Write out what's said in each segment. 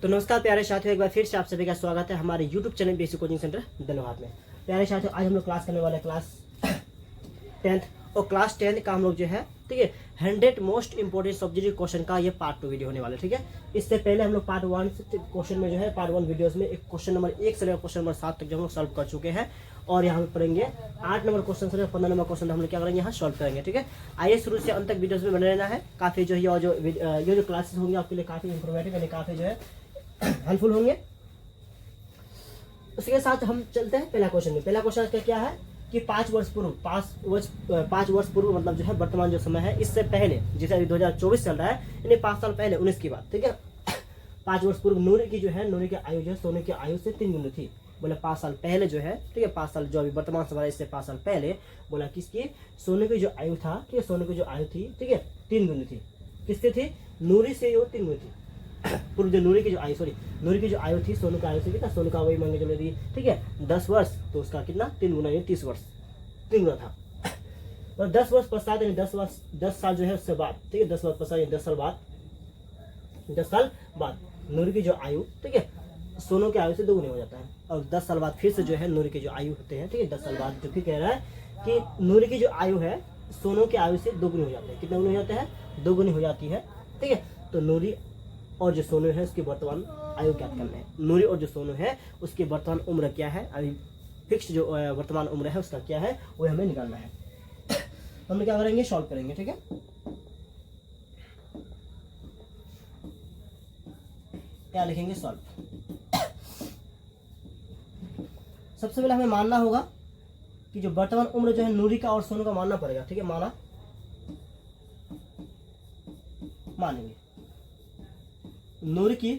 तो नमस्कार प्यारे साथियों, एक बार फिर से आप सभी का स्वागत है हमारे YouTube channel basic coaching centre दलोहात में। प्यारे साथियों, आज हम लोग क्लास करने वाले हैं क्लास 10th और क्लास 10th का हम लोग जो है ठीक है 100 मोस्ट इंपोर्टेंट सब्जेक्ट क्वेश्चन का ये पार्ट 2 वीडियो होने वाला है। ठीक है, इससे पहले हम लोग पार्ट 1 क्वेश्चन में जो है पार्ट 1 वीडियोस में एक क्वेश्चन नंबर 1 से लेकर क्वेश्चन नंबर 7 तक जो हम लोग सॉल्व कर चुके हैं और यहाँ पे पढ़ेंगे 8 नंबर क्वेश्चन से 15 नंबर क्वेश्चन हम लोग क्या करेंगे यहाँ सॉल्व करेंगे। ठीक है, आइए शुरू से अंत तक वीडियोस में बने रहना है। काफी जो है ये जो क्लासेस होंगे आपके लिए काफी इंफॉर्मेटिव यानी काफी जो है हेल्पफुल होंगे। उसके साथ हम चलते हैं पहला क्वेश्चन में। पहला क्वेश्चन क्या है कि 5 वर्ष पूर्व मतलब जो है वर्तमान जो समय है इससे पहले, जैसे अभी 2024 चल रहा है यानी 5 साल पहले 19 की बात। ठीक है, 5 वर्ष पूर्व नूरी की आयु जो है सोने की आयु से 3 गुना थी। बोला 5 साल पहले जो है ठीक है 5 साल जो अभी वर्तमान समय है इससे 5 साल पहले बोला किसकी सोने की जो आयु था ठीक है सोने की जो आयु थी ठीक है 3 गुना थी। किससे थी? नूरी से वो 3 गुना थी। पूर्व जो नूरी की जो आयु थी सोनू का आयु से कितना सोनू का वही मांगे चले दी ठीक है 10 वर्ष, तो उसका कितना 3 गुना यानी 30 वर्ष 3 गुना था। और 10 वर्ष पश्चात यानी 10 साल जो है उससे बाद ठीक है 10 वर्ष पश्चात यानी 10 साल बाद नूरी की जो आयु ठीक है सोनू की आयु से दोगुनी हो जाता है। और 10 साल बाद फिर से जो है नूरी की जो आयु होते हैं ठीक है 10 साल बाद जो फिर कह रहा है कि नूरी की जो आयु है सोनू की आयु से दोगुनी हो जाती है। कितना गुनी हो जाता है? दोगुनी हो जाती है। ठीक है, तो नूरी और जो सोनू है उसकी वर्तमान आयु क्या करना है। नूरी और जो सोनू है उसकी वर्तमान उम्र क्या है, अभी फिक्स जो वर्तमान उम्र है उसका क्या है वो हमें निकालना है। हम क्या करेंगे? सॉल्व करेंगे। ठीक है, क्या लिखेंगे? सॉल्व। सबसे पहले हमें मानना होगा कि जो वर्तमान उम्र जो है नूरी का और सोनू का मानना पड़ेगा। ठीक है, मानेंगे नूरी की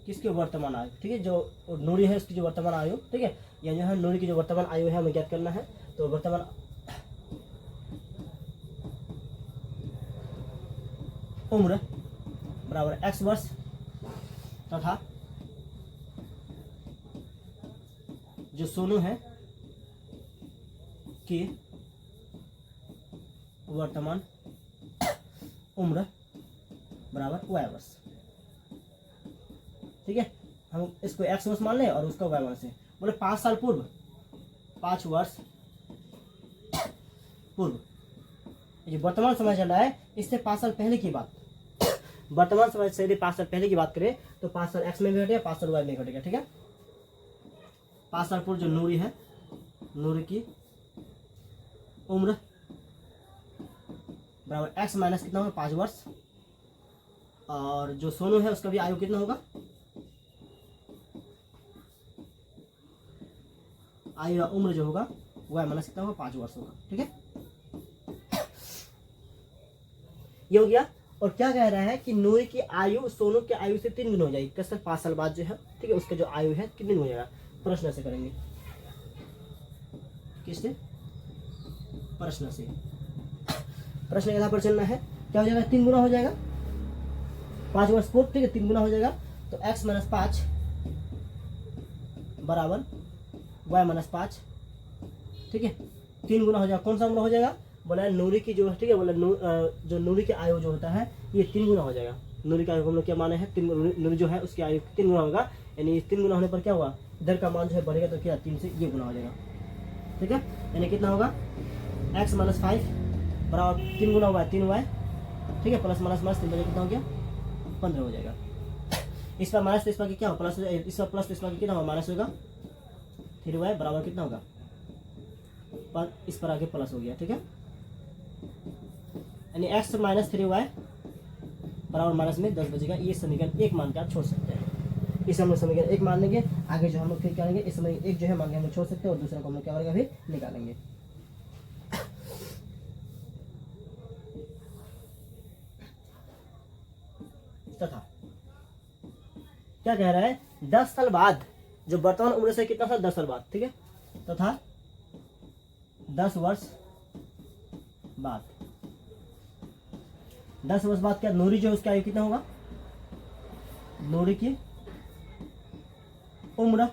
किसके वर्तमान आयु ठीक है जो नूरी है उसकी जो वर्तमान आयु ठीक है या जो है नूरी की जो वर्तमान आयु है हमें ज्ञात करना है। तो वर्तमान उम्र बराबर x वर्ष तथा जो सोनू है की वर्तमान उम्र बराबर y वर्ष। ठीक है, हम इसको x वर्ष मान लें और उसका y वर्ष है। बोले 5 साल पूर्व 5 वर्ष पूर्व ये वर्तमान समय चल रहा है इससे 5 साल पहले की बात वर्तमान समय से यदि 5 साल पहले की बात करें तो 5 साल x में भी घटेगा 5 साल y में घटेगा। ठीक है, 5 साल पूर्व जो नूरी है नूरी की उम्र बराबर x माइनस कितना होगा 5 वर्ष और जो सोनू है उसका भी आयु कितना होगा आयु या उम्र जो होगा वह माइनस कितना होगा 5 वर्ष होगा। ठीक है, ये हो गया। और क्या कह रहा है कि नूरी की आयु सोनू की आयु से 3 गुना हो जाएगी। कैसे? 5 साल बाद जो है ठीक है उसका जो आयु है कितनी हो जाएगा? प्रश्न से करेंगे। किससे? प्रश्न से। प्रश्न के आधार पर चलना है। क्या हो जाएगा? 3 गुना हो जाएगा 5 वर्ष पूर्व ठीक है 3 गुना हो जाएगा। तो x माइनस 5 बराबर y माइनस 5 ठीक है 3 गुना हो जाएगा। कौन सा उम्र हो जाएगा? बोला नूरी की जो ठीक है बोला जो नूरी की आयु जो होता है ये 3 गुना हो जाएगा। नूरी का आयु हम लोग क्या माने हैं 3 नूरी जो है उसकी आयु 3 गुना होगा यानी 3 गुना होने पर क्या हुआ इधर का मान जो है बढ़ेगा तो क्या 3 से ये गुना हो जाएगा। ठीक है, यानी कितना होगा x माइनस 5 बराबर 3 गुना हुआ 3y ठीक है प्लस माइनस 3 बजे कितना हो गया 15 हो जाएगा। इस पर माइनस तो इस पर क्या होगा प्लस, इस पर प्लस तो इस पर कितना होगा माइनस होगा 3y बराबर कितना होगा पर इस पर आगे प्लस हो गया। ठीक है, यानी x माइनस 3y बराबर माइनस में 10 बजेगा। ये समीकरण 1 मान के आप छोड़ सकते हैं। इसे हम लोग समीकरण 1 मान लेंगे। आगे जो हम लोग फिर करेंगे इस समीकरण 1 जो है मान के हम लोग छोड़ सकते हैं और दूसरा को हम लोग क्या करेंगे अभी निकालेंगे। तथा क्या कह रहा है 10 साल बाद जो वर्तमान उम्र से कितना साल 10 साल बाद ठीक है तथा 10 वर्ष बाद 10 वर्ष बाद क्या नूरी जो उसकी आयु कितना होगा नूरी की उम्र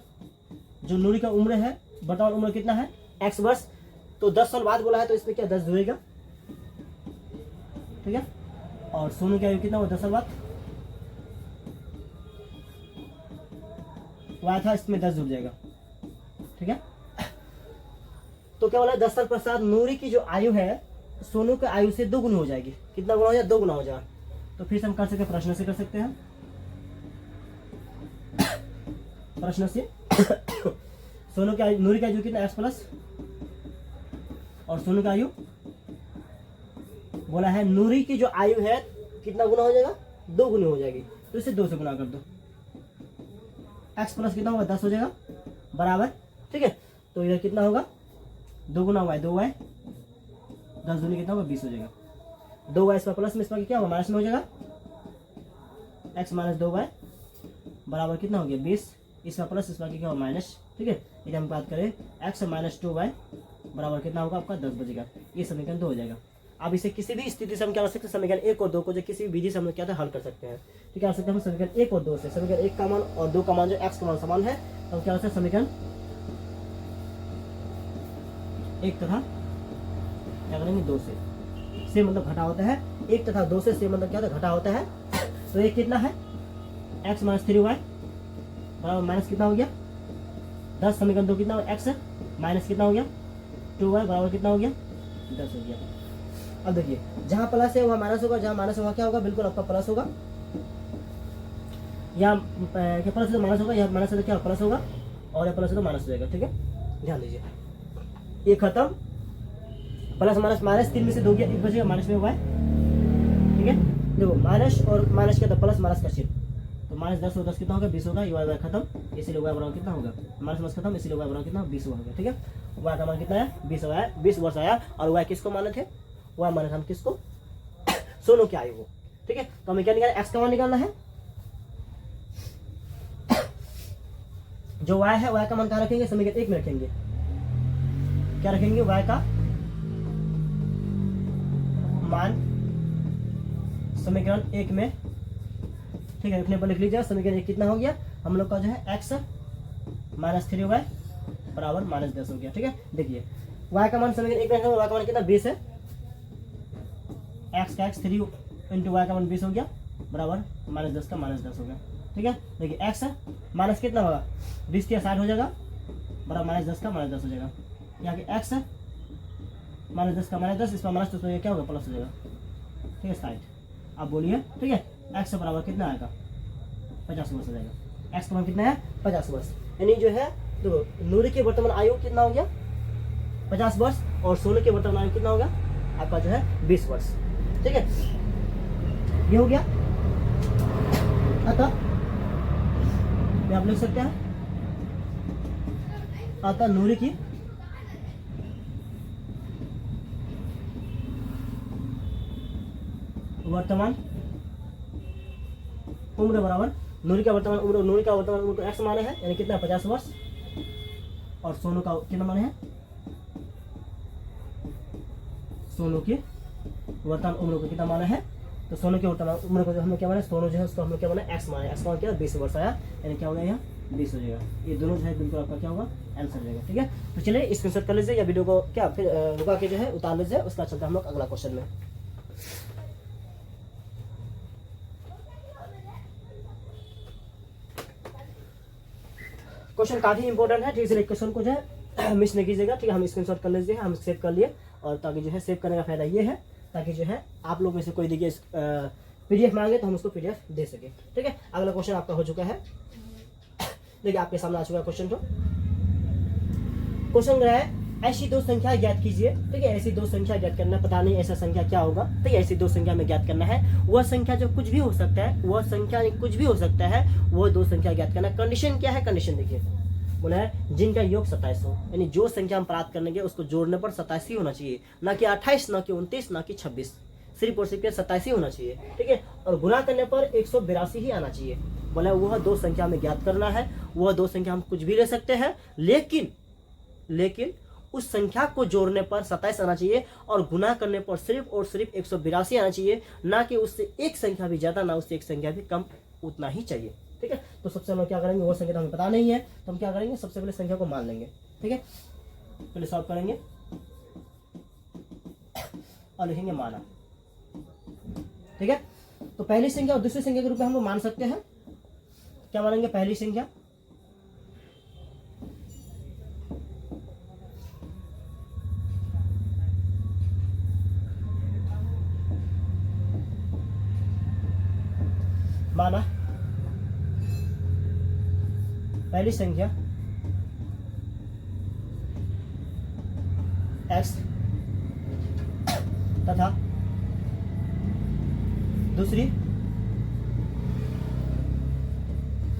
जो नूरी का उम्र है वर्तमान उम्र कितना है x वर्ष। तो 10 साल बाद बोला है तो इसमें क्या 10 जुड़ेगा ठीक है। और सोनू की आयु कितना हुआ 10 साल बाद y था, इसमें 10 जुड़ जाएगा, ठीक है। तो क्या बोला, 10 साल पश्चात नूरी की जो आयु है सोनू की आयु से 2 गुनी हो जाएगी। कितना गुना हो जाएगा, 2 गुना हो जाएगा। तो फिर से हम कर सकते हैं, प्रश्न से कर सकते हैं, प्रश्न से सोनू की आयु, नूरी की आयु कितना, x प्लस, और सोनू की आयु बोला है नूरी की जो आयु है कितना गुना हो जाएगा, 2 गुनी हो जाएगी। तो इसे 2 से गुना कर दो, x प्लस कितना होगा, 10 हो जाएगा बराबर, ठीक है। तो इधर कितना होगा, 2 गुना y, 2y, 10 दूनी कितना होगा, 20 हो जाएगा। 2y इसका प्लस में इसका क्या होगा, माइनस में हो जाएगा, x माइनस 2y बराबर कितना हो गया, 20, इसका प्लस इसका क्या होगा, माइनस, ठीक है। यदि हम बात करें x माइनस 2y बराबर कितना होगा आपका, 10 बचेगा। ये समीकरण 2 हो जाएगा। अब इसे किसी भी स्थिति से हम क्या कर सकते हैं, समीकरण 1 और 2 को जो किसी भी विधि से हम लोग क्या था हल कर सकते हैं। तो क्या कर सकते हैं हम समीकरण 1 और 2 से, समीकरण 1 का मान और 2 का मान जो x का मान समान है, तो हम क्या कर सकते हैं समीकरण 1 तथा क्या करेंगे 2 से मतलब घटा होता है, 1 तथा 2 से मतलब क्या होता है, घटा होता है। तो ये कितना है, x माइनस 3y बराबर माइनस कितना हो गया 10, समीकरण 2 कितना हो, x माइनस कितना हो गया 2y बराबर कितना हो गया 10 हो गया। अब देखिए जहां प्लस है वहां माइनस होगा, जहां माइनस है वहां क्या होगा, बिल्कुल आपका प्लस होगा। यहाँ क्या प्लस है तो माइनस होगा, यहाँ माइनस है तो क्या प्लस होगा, और यहाँ प्लस है तो माइनस हो जाएगा, ठीक है। ध्यान दीजिए, ये खत्म, प्लस माइनस माइनस 3 में से 2 गया, 1 बचेगा, माइनस में हुआ है, ठीक है। देखो माइनस और माइनस क्या था, प्लस माइनस का चिन्ह, तो माइनस 10 और 10 कितना होगा, 20 होगा। ये वाई खत्म, इसीलिए वाई बराबर कितना होगा, माइनस माइनस खत्म, इसीलिए वाई बराबर कितना 20 होगा, ठीक है। वाई का मान कितना है, 20 आया, 20 वर्ष आया। और वाई किसको माने थे, वाई माने हम किसको, सोनू की आयु को, ठीक है। तो हमें क्या निकालना, एक्स का मान निकालना है। जो वाई है वाई का मान कहाँ रखेंगे, समीकरण 1 में रखेंगे। क्या रखेंगे, वाई का मान समीकरण 1 में, ठीक है। रखने पर लिख लीजिए, समीकरण 1 कितना हो गया हम लोग का जो है, x माइनस 3y बराबर माइनस 10 हो गया, ठीक है। देखिए y का मान समीकरण 1 में रखेंगे, y का मान कितना 20 है, x का x 3 इंटू y का मान 20 हो गया बराबर माइनस 10 का माइनस 10 हो गया, ठीक है। देखिए x माइनस कितना होगा, 20 के 60 हो जाएगा बराबर माइनस 10 का माइनस 10 हो जाएगा। यहाँ के x माइनस 10 का माइनस 10, इसमें माइनस 10 हो जाएगा, क्या होगा प्लस हो जाएगा, ठीक है 60। आप बोलिए, ठीक है। x बराबर कितना आएगा, 50 वर्ष हो जाएगा। x का मान कितना है, 50 वर्ष। यानी जो है तो नूरी की वर्तमान आयु कितना हो गया 50 वर्ष, और सोनू की वर्तमान आयु कितना होगा आपका जो है 20 वर्ष, ठीक है। ये हो गया। अतः आप लिख सकते हैं, अतः नूरी की वर्तमान उम्र बराबर, नूरी का वर्तमान उम्र, नूरी का वर्तमान उम्र को x माने है, यानी कितना 50 वर्ष, और सोनू का कितना माने है, सोनू की वर्तमान उम्र को कितना माना है, तो सोनू की वर्तमान उम्र को जो हमने क्या माना, सोनू जो है उसको हमने क्या माना, x माना है। x का क्या 20 वर्ष आया, यानी क्या होगा यहाँ 20 हो जाएगा। ये दोनों जो है बिल्कुल आपका क्या होगा, आंसर हो जाएगा, ठीक है। तो चलिए स्क्रीनशॉट कर लीजिए या वीडियो को क्या फिर रुका के जो है उतार लीजिए, उसका चलते हम लोग अगला क्वेश्चन में। क्वेश्चन काफी इंपॉर्टेंट है, ठीक है। क्वेश्चन को जो है मिस नहीं कीजिएगा, ठीक है। हम स्क्रीनशॉट कर लीजिए, हम सेव कर लिए, और ताकि जो है सेव करने का फायदा ये है ताकि जो है आप लोग में से कोई देखिए पीडीएफ मांगे तो हम उसको पीडीएफ दे सके, ठीक है। अगला क्वेश्चन आपका हो चुका है, देखिए आपके सामने आ चुका है क्वेश्चन। तो क्वेश्चन रहा है ऐसी दो संख्या ज्ञात कीजिए, ठीक है। ऐसी दो संख्या ज्ञात करना, पता नहीं ऐसा संख्या क्या होगा, ठीक है। ऐसी दो संख्या में ज्ञात करना है, वह संख्या जो कुछ भी हो सकता है, वह संख्या कुछ भी हो सकता है, वो दो संख्या ज्ञात करना। कंडीशन क्या है, कंडीशन देखिए बोला है जिनका योग 27 हो, यानी जो संख्या हम प्राप्त करने उसको जोड़ने पर 87 होना चाहिए, ना कि 28, ना कि 29, ना कि 26, सिर्फ और सिर्फ 87 होना चाहिए, ठीक है। और गुणा करने पर 182 ही आना चाहिए। बोला वह दो संख्या में ज्ञात करना है, वह दो संख्या हम कुछ भी ले सकते हैं, लेकिन उस संख्या को जोड़ने पर 27 आना चाहिए, और गुना करने पर सिर्फ और सिर्फ 182 आना चाहिए, ना कि उससे एक संख्या भी ज्यादा, ना उससे एक संख्या भी कम, उतना ही चाहिए, ठीक है। तो सबसे हम क्या करेंगे, वो संख्या तो हमें पता नहीं है, तो हम क्या करेंगे, सबसे पहले संख्या को मान लेंगे, ठीक है। पहले सॉल्व करेंगे और लिखेंगे माना, ठीक है। तो पहली संख्या और दूसरी संख्या के रूप में हम लोग मान सकते हैं, क्या मानेंगे, पहली संख्या माना पहली संख्या x तथा दूसरी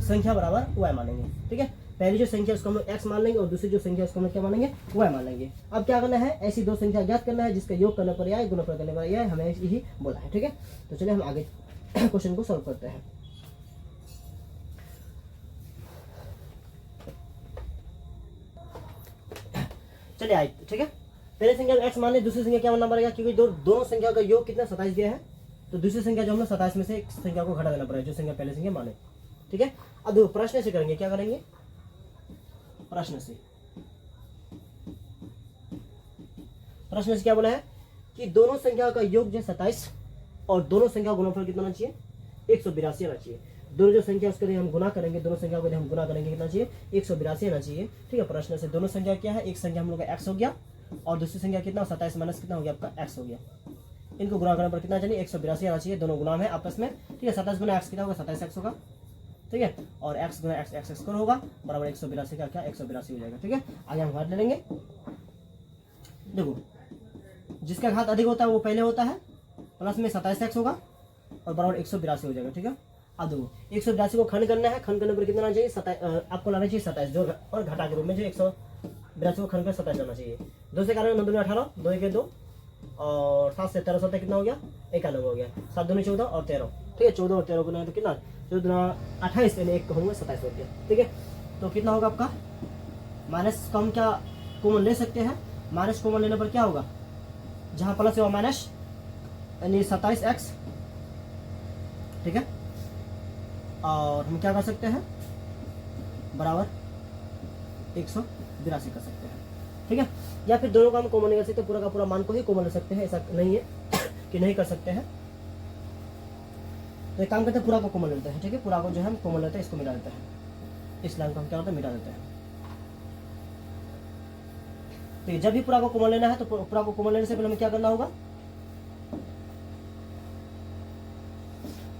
संख्या बराबर y मानेंगे। ठीक है, पहली जो संख्या उसको हम लोग x मान लेंगे और दूसरी जो संख्या उसको हम लोग क्या मानेंगे, y मान लेंगे। अब क्या करना है, ऐसी दो संख्या ज्ञात करना है जिसका योग करने पर या गुणनफल करने पर या हमें यही बोला है। ठीक है, तो चलिए हम आगे क्वेश्चन को सॉल्व करते हैं। चलिए आए, ठीक है, पहले संख्या x मान ले, दूसरी संख्या क्या मानना पड़ेगा, क्योंकि दोनों संख्या का योग कितना 27 दिया है, तो दूसरी संख्या जो हम लोग 27 में से एक संख्या को घटा देना पड़ेगा जो संख्या पहले संख्या माने। ठीक है, अब देखो प्रश्न से करेंगे, क्या करेंगे, प्रश्न से क्या बोला है कि दोनों संख्या का योग जो 27 और दोनों संख्या का गुणनफल कितना होना चाहिए, 182 आना चाहिए। दोनों जो संख्या उसके लिए हम गुना करेंगे, दोनों संख्या को हम गुना करेंगे कितना चाहिए, 182 आना चाहिए। ठीक है, प्रश्न से दोनों संख्या क्या है, एक संख्या हम लोग का x हो गया और दूसरी संख्या कितना 27 माइनस कितना हो गया आपका x हो गया। इनको गुणा करने पर कितना चाहिए, 182 आना चाहिए। दोनों गुना है आपस में। ठीक है, 27 गुना x कितना होगा, 27x होगा। ठीक है, और x गुना x स्क्वायर होगा बराबर 182 का क्या 182 हो जाएगा। ठीक है, आगे हम घात ले लेंगे। देखो जिसका घात अधिक होता है वो पहले होता है, प्लस में 27x होगा और बराबर 182 हो जाएगा। ठीक है, अब देखो 182 को खंड करना है, खंड करने पर कितना चाहिए, आपको लाना चाहिए 27 जो और घटा के रूप में जो 182 को खंड कर 27 लाना चाहिए। 2 से कारण 9 18, 2 1 2 और 7 से 13 7 कितना हो गया, 91 हो गया। 7 2 14 और 13। ठीक है, 14 और 13 गुना तो कितना, 14 28 यानी 1 होंगे 27 हो गया। ठीक है, तो कितना होगा आपका, माइनस कम क्या कॉमन ले सकते हैं, माइनस कॉमन लेने पर क्या होगा, जहां प्लस है वहां माइनस यानी 27x। ठीक है, और हम क्या कर सकते हैं, बराबर 182 कर सकते हैं। ठीक है, या फिर दोनों का हम कॉमन निकाल सकते हैं, पूरा का पूरा मान को ही कॉमन ले सकते हैं, ऐसा नहीं है कि नहीं कर सकते हैं। तो एक काम करते हैं, पूरा को कॉमन लेते हैं। ठीक है, पूरा को जो है हम कॉमन लेते हैं, इसको मिटा देते हैं, इस लाइन को हम क्या होता है मिटा देते हैं। तो जब भी पूरा को कॉमन लेना है तो पूरा को कॉमन लेने से पहले हमें क्या करना होगा,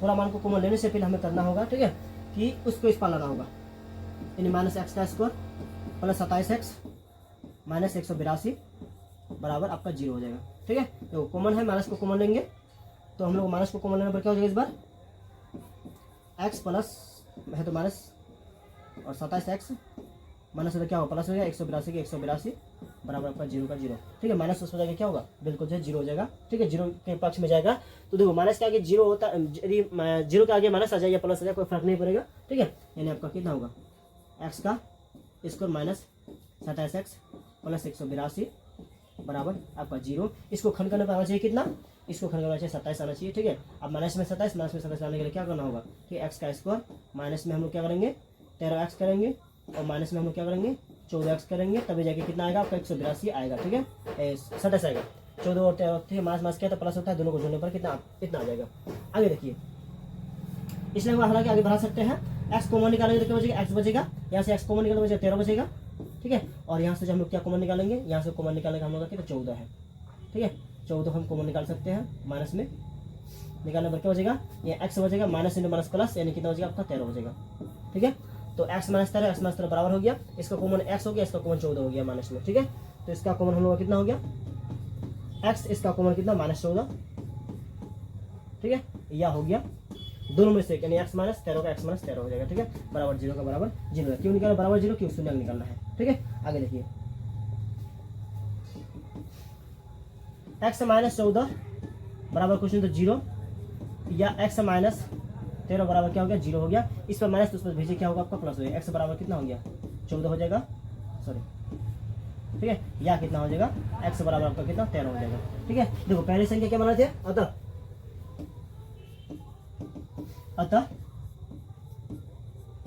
पूरा मान को कॉमन लेने से पहले हमें करना होगा, ठीक है, कि उसको इस पर लाना होगा, यानी माइनस एक्स का स्क्वायर प्लस 27x माइनस 182 बराबर आपका 0 हो जाएगा। ठीक है, तो कॉमन है, माइनस को कॉमन लेंगे तो हम लोग माइनस को कॉमन लेने पर क्या हो जाएगा, इस बार x प्लस है तो माइनस और 27x माइनस होता क्या होगा, प्लस हो जाएगा 182 के 182 बराबर आपका 0 का 0। ठीक है, माइनस उस पर जाएगा क्या होगा, बिल्कुल जो है 0 हो जाएगा। ठीक है, 0 के पक्ष में जाएगा। तो देखो माइनस के आगे 0 होता है, यदि 0 के आगे माइनस आ जाए या प्लस आ जाए कोई फर्क नहीं पड़ेगा। ठीक है, यानी आपका कितना होगा, x का स्क्वायर माइनस 27x प्लस 182 बराबर आपका 0। इसको खंड करने पर आना चाहिए कितना, इसको खंड करना चाहिए 27 आना चाहिए। ठीक है, अब माइनस में 27 लाने के लिए क्या करना होगा कि एक्स का स्क्वायर माइनस में हम लोग क्या करेंगे 13x करेंगे और माइनस में हम लोग क्या करेंगे 14x करेंगे, तभी जाके कितना आएगा आपका 182 आएगा। ठीक है, 27 आएगा, 14 और 13 ठीक है, माइनस क्या तो प्लस होता है, दोनों को जोड़ने पर कितना इतना आ जाएगा। आगे देखिए, इसलिए हम हालांकि आगे बढ़ा सकते हैं, x कॉमन निकालेंगे तो क्या बचेगा, x बचेगा, यहाँ से x कॉमन निकालने बचेगा 13 बचेगा। ठीक है, और यहाँ से जो हम लोग क्या कॉमन निकालेंगे, यहाँ से कॉमन निकालेंगे हम लोग का 14 है। ठीक है, 14 हम कॉमन निकाल सकते हैं, माइनस में निकालने पर क्या बचेगा, ये x बचेगा माइनस इंटू माइनस प्लस यानी कितना बचेगा आपका 13 बचेगा। ठीक है, तो x माइनस 13 x माइनस 13 बराबर हो गया, इसका कॉमन x हो गया, इसका कॉमन 14 हो गया माइनस में। ठीक है, तो इसका कॉमन हम लोग का कितना हो गया x, इसका कॉमन कितना माइनस 14। ठीक है, यह हो गया दोनों में से यानी x माइनस 13 का x माइनस 13 हो जाएगा। ठीक है, बराबर 0 का बराबर 0 है। क्यों निकालना बराबर 0, क्यों शून्य निकालना है। ठीक है, आगे देखिए, x माइनस 14 बराबर कुछ नहीं तो 0 या x माइनस 13 बराबर क्या हो गया 0 हो गया। इस पर माइनस तो उस पर भेजिए क्या होगा आपका प्लस हो जाएगा, x बराबर कितना हो गया 14 हो जाएगा, सॉरी। ठीक है, या कितना हो जाएगा x बराबर आपका कितना 13 हो जाएगा। ठीक है, देखो पहली संख्या क्या बना थे, अतः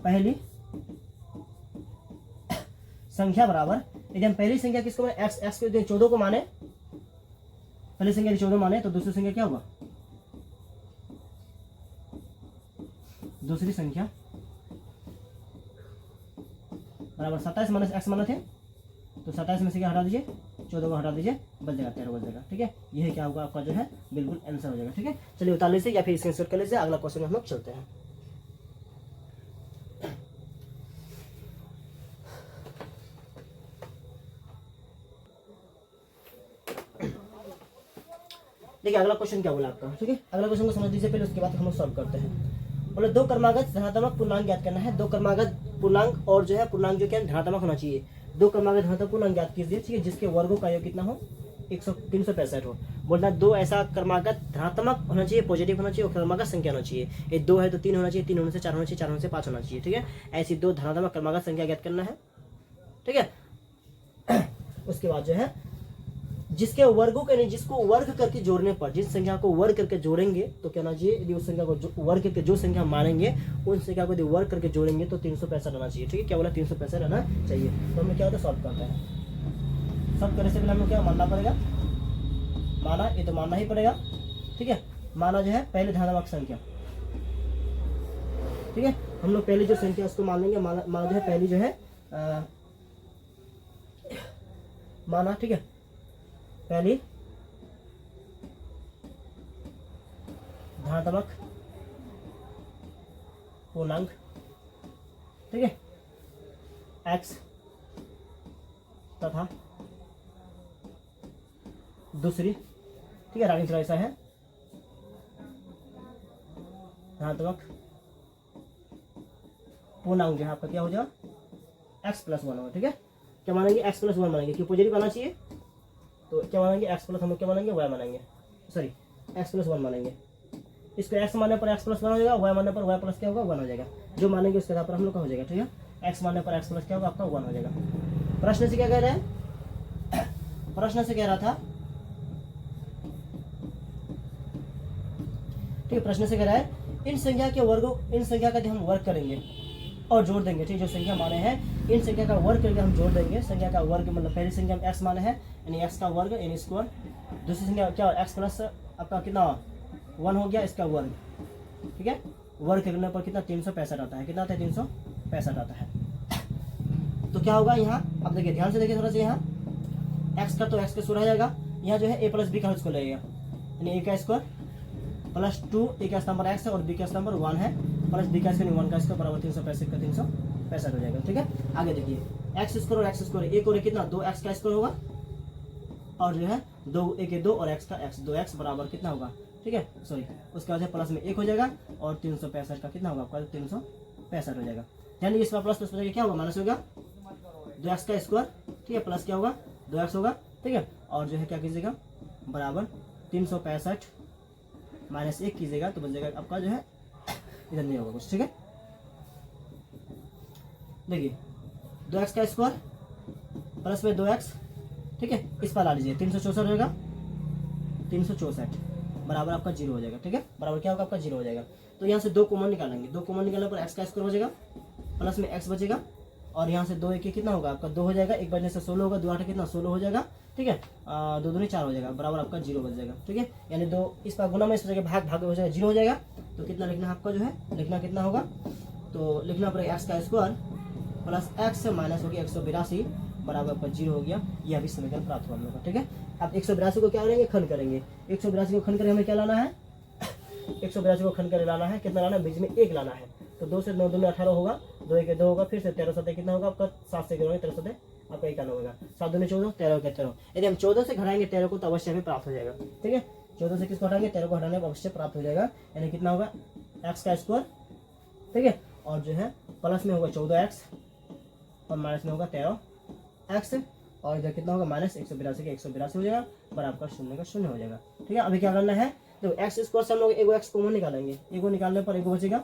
पहली संख्या बराबर, यदि हम पहली संख्या किसको माने x को 14 को माने, पहली संख्या 14 माने तो दूसरी संख्या क्या होगा, दूसरी संख्या बराबर 27 माइनस x माने थे तो 27 में से क्या हटा दीजिए 14 को हटा दीजिए, बच जाएगा 13 बच जाएगा। ठीक है, यही क्या होगा आपका जो है बिल्कुल आंसर हो जाएगा। ठीक है, चलिए उतार लीजिए या फिर स्क्रीनशॉट कर लीजिए, अगला क्वेश्चन में हम लोग चलते हैं। देखिए अगला क्वेश्चन क्या बोला आपका, ठीक है। अगला क्वेश्चन को समझ लीजिए पहले, उसके बाद हम लोग सॉल्व करते हैं। बोले दो क्रमागत धनात्मक पूर्णांक ज्ञात करना है। दो क्रमागत पूर्णांक और जो है पूर्णांक जो क्या धनात्मक होना चाहिए। दो क्रमागत धनात्मक पूर्णांक ज्ञात कीजिए, ठीक है, जिसके वर्गों का योग कितना हो 365 हो। बोलना दो ऐसा क्रमागत धनात्मक होना चाहिए, पॉजिटिव होना चाहिए और क्रमागत संख्या होना चाहिए। ये दो है तो 3 होना चाहिए, 3 होने से 4 होना चाहिए, 4 होने से 5 होना चाहिए, ठीक है। ऐसी दो धनात्मक क्रमागत संख्या ज्ञात करना है, ठीक है। उसके बाद जो है जिसके वर्गों के नहीं, जिसको वर्ग करके जोड़ने पर, जिस संख्या को वर्ग करके जोड़ेंगे तो क्या होना चाहिए, यदि उस संख्या को वर्ग करके जो संख्या मानेंगे उन संख्या को यदि वर्ग करके जोड़ेंगे तो 365 रहना चाहिए, ठीक है। क्या बोला 365 रहना चाहिए। तो हमें क्या होता है सॉल्व करते हैं। सब करने से पहले हमें क्या मानना पड़ेगा, माना ये तो मानना ही पड़ेगा, ठीक है। माना जो है पहले धनात्मक संख्या, ठीक है। हम लोग पहली जो संख्या उसको मान लेंगे, माना जो है पहली जो है माना, ठीक है, पहली धनात्मक पूर्णांक, ठीक है, x तथा दूसरी, ठीक है, रानी थोड़ा ऐसा है धनात्मक पूर्णांक जो है आपका क्या हो जाएगा x+1 होगा, ठीक है। क्या मानेंगे x+1 मानेंगे, क्यों पॉजिटिव आना चाहिए, तो क्या मानेंगे x प्लस, हम लोग क्या मानेंगे y मानेंगे, सॉरी x+1 मानेंगे। इसको x मानने पर x+1 हो जाएगा, y मानने पर y प्लस क्या होगा 1 हो जाएगा। जो मानेंगे उसके आधार पर हम लोग का हो जाएगा, ठीक है। x मानने पर x प्लस क्या होगा आपका 1 हो जाएगा। प्रश्न से क्या कह रहे हैं, प्रश्न से कह रहा था, ठीक है, प्रश्न से कह रहा है इन संख्या के वर्गों, इन संख्या का हम वर्ग करेंगे और जोड़ देंगे, ठीक है। जो संख्या माने हैं इन संख्या का वर्ग करके हम जोड़ देंगे। संख्या का वर्ग मतलब पहली संख्या हम x माने हैं यानी x का वर्ग यानी स्क्वायर, दूसरी संख्या क्या x प्लस आपका कितना 1 हो गया इसका वर्ग, ठीक है। वर्ग करने पर कितना 365 आता है, कितना आता है 365 आता है। तो क्या होगा यहाँ, अब देखिए ध्यान से देखिए थोड़ा सा, यहाँ x का तो x का स्क्वायर आ जाएगा, यहाँ जो है a प्लस b का स्क्वायर लगेगा यानी a का स्क्वायर प्लस 2, a का नंबर x है और b का नंबर 1 है, प्लस b का स्क्वायर 1 का स्क्वायर बराबर 365 का 365 हो जाएगा, ठीक है। आगे देखिए x स्क्वायर और x स्क्वायर, एक और एक कितना 2x का स्क्वायर होगा और जो है 2 एक 2 और x का x, 2x बराबर कितना होगा, ठीक है, सॉरी उसके बाद प्लस में 1 हो जाएगा और 365 का कितना होगा आपका 365 हो जाएगा। यानी इस बार प्लस प्लस हो क्या होगा माइनस होगा 2x का स्क्वायर, ठीक है, प्लस क्या होगा 2x होगा, ठीक है। और जो है क्या कीजिएगा बराबर 365 माइनस 1 कीजिएगा तो बच जाएगा आपका जो है इधर नहीं होगा कुछ, ठीक है। देखिए 2x का स्क्वायर प्लस में 2x, ठीक है, इस पर ला लीजिए 364 होगा, 364 बराबर आपका 0 हो जाएगा, ठीक है। बराबर क्या होगा आपका 0 हो जाएगा। तो यहाँ से 2 कॉमन निकालेंगे, 2 कॉमन निकालने पर x का स्क्वायर हो जाएगा प्लस में x बचेगा और यहाँ से 2 1 कितना होगा आपका 2 हो जाएगा, 1 बजने से 16 होगा, 2 8 कितना 16 हो जाएगा, ठीक है। 2 दूनी 4 हो जाएगा बराबर आपका 0 बच जाएगा, ठीक है। यानी 2 इस पर गुना में इस पर भाग भाग हो जाएगा 0 हो जाएगा। तो कितना लिखना है आपका जो है लिखना कितना होगा, तो लिखना पड़ेगा x का स्क्वायर प्लस x माइनस हो गया 182 बराबर आपका 0 हो गया। यह भी समीकरण प्राप्त हुआ हम लोग का, ठीक है। अब 182 को क्या करेंगे खंड करेंगे, 182 को खंड करके हमें क्या लाना है 182 को खंड करके लाना है, कितना लाना है बीच में 1 लाना है। तो 2 से 9 दूनी 18 होगा, 2 1 2 होगा, फिर से 13 7 कितना होगा आपका 7 से 13 7 आपका 51 होगा, 7 दूनी 14 13 के 13। यदि हम 14 से घटाएंगे 13 को तो अवश्य हमें प्राप्त हो जाएगा, ठीक है। 14 से किसको हटाएंगे 13 को हटाने पर अवश्य प्राप्त हो जाएगा, यानी कितना होगा x का स्क्वायर, ठीक है, और जो है प्लस में होगा 14x और माइनस में होगा 13x और इधर कितना होगा माइनस 182 के 182 हो जाएगा बराबर का 0 का 0 हो जाएगा, ठीक है। अभी क्या करना है तो x स्क्वायर से हम लोग एगो x कॉमन निकालेंगे, एगो निकालने पर एगो बचेगा,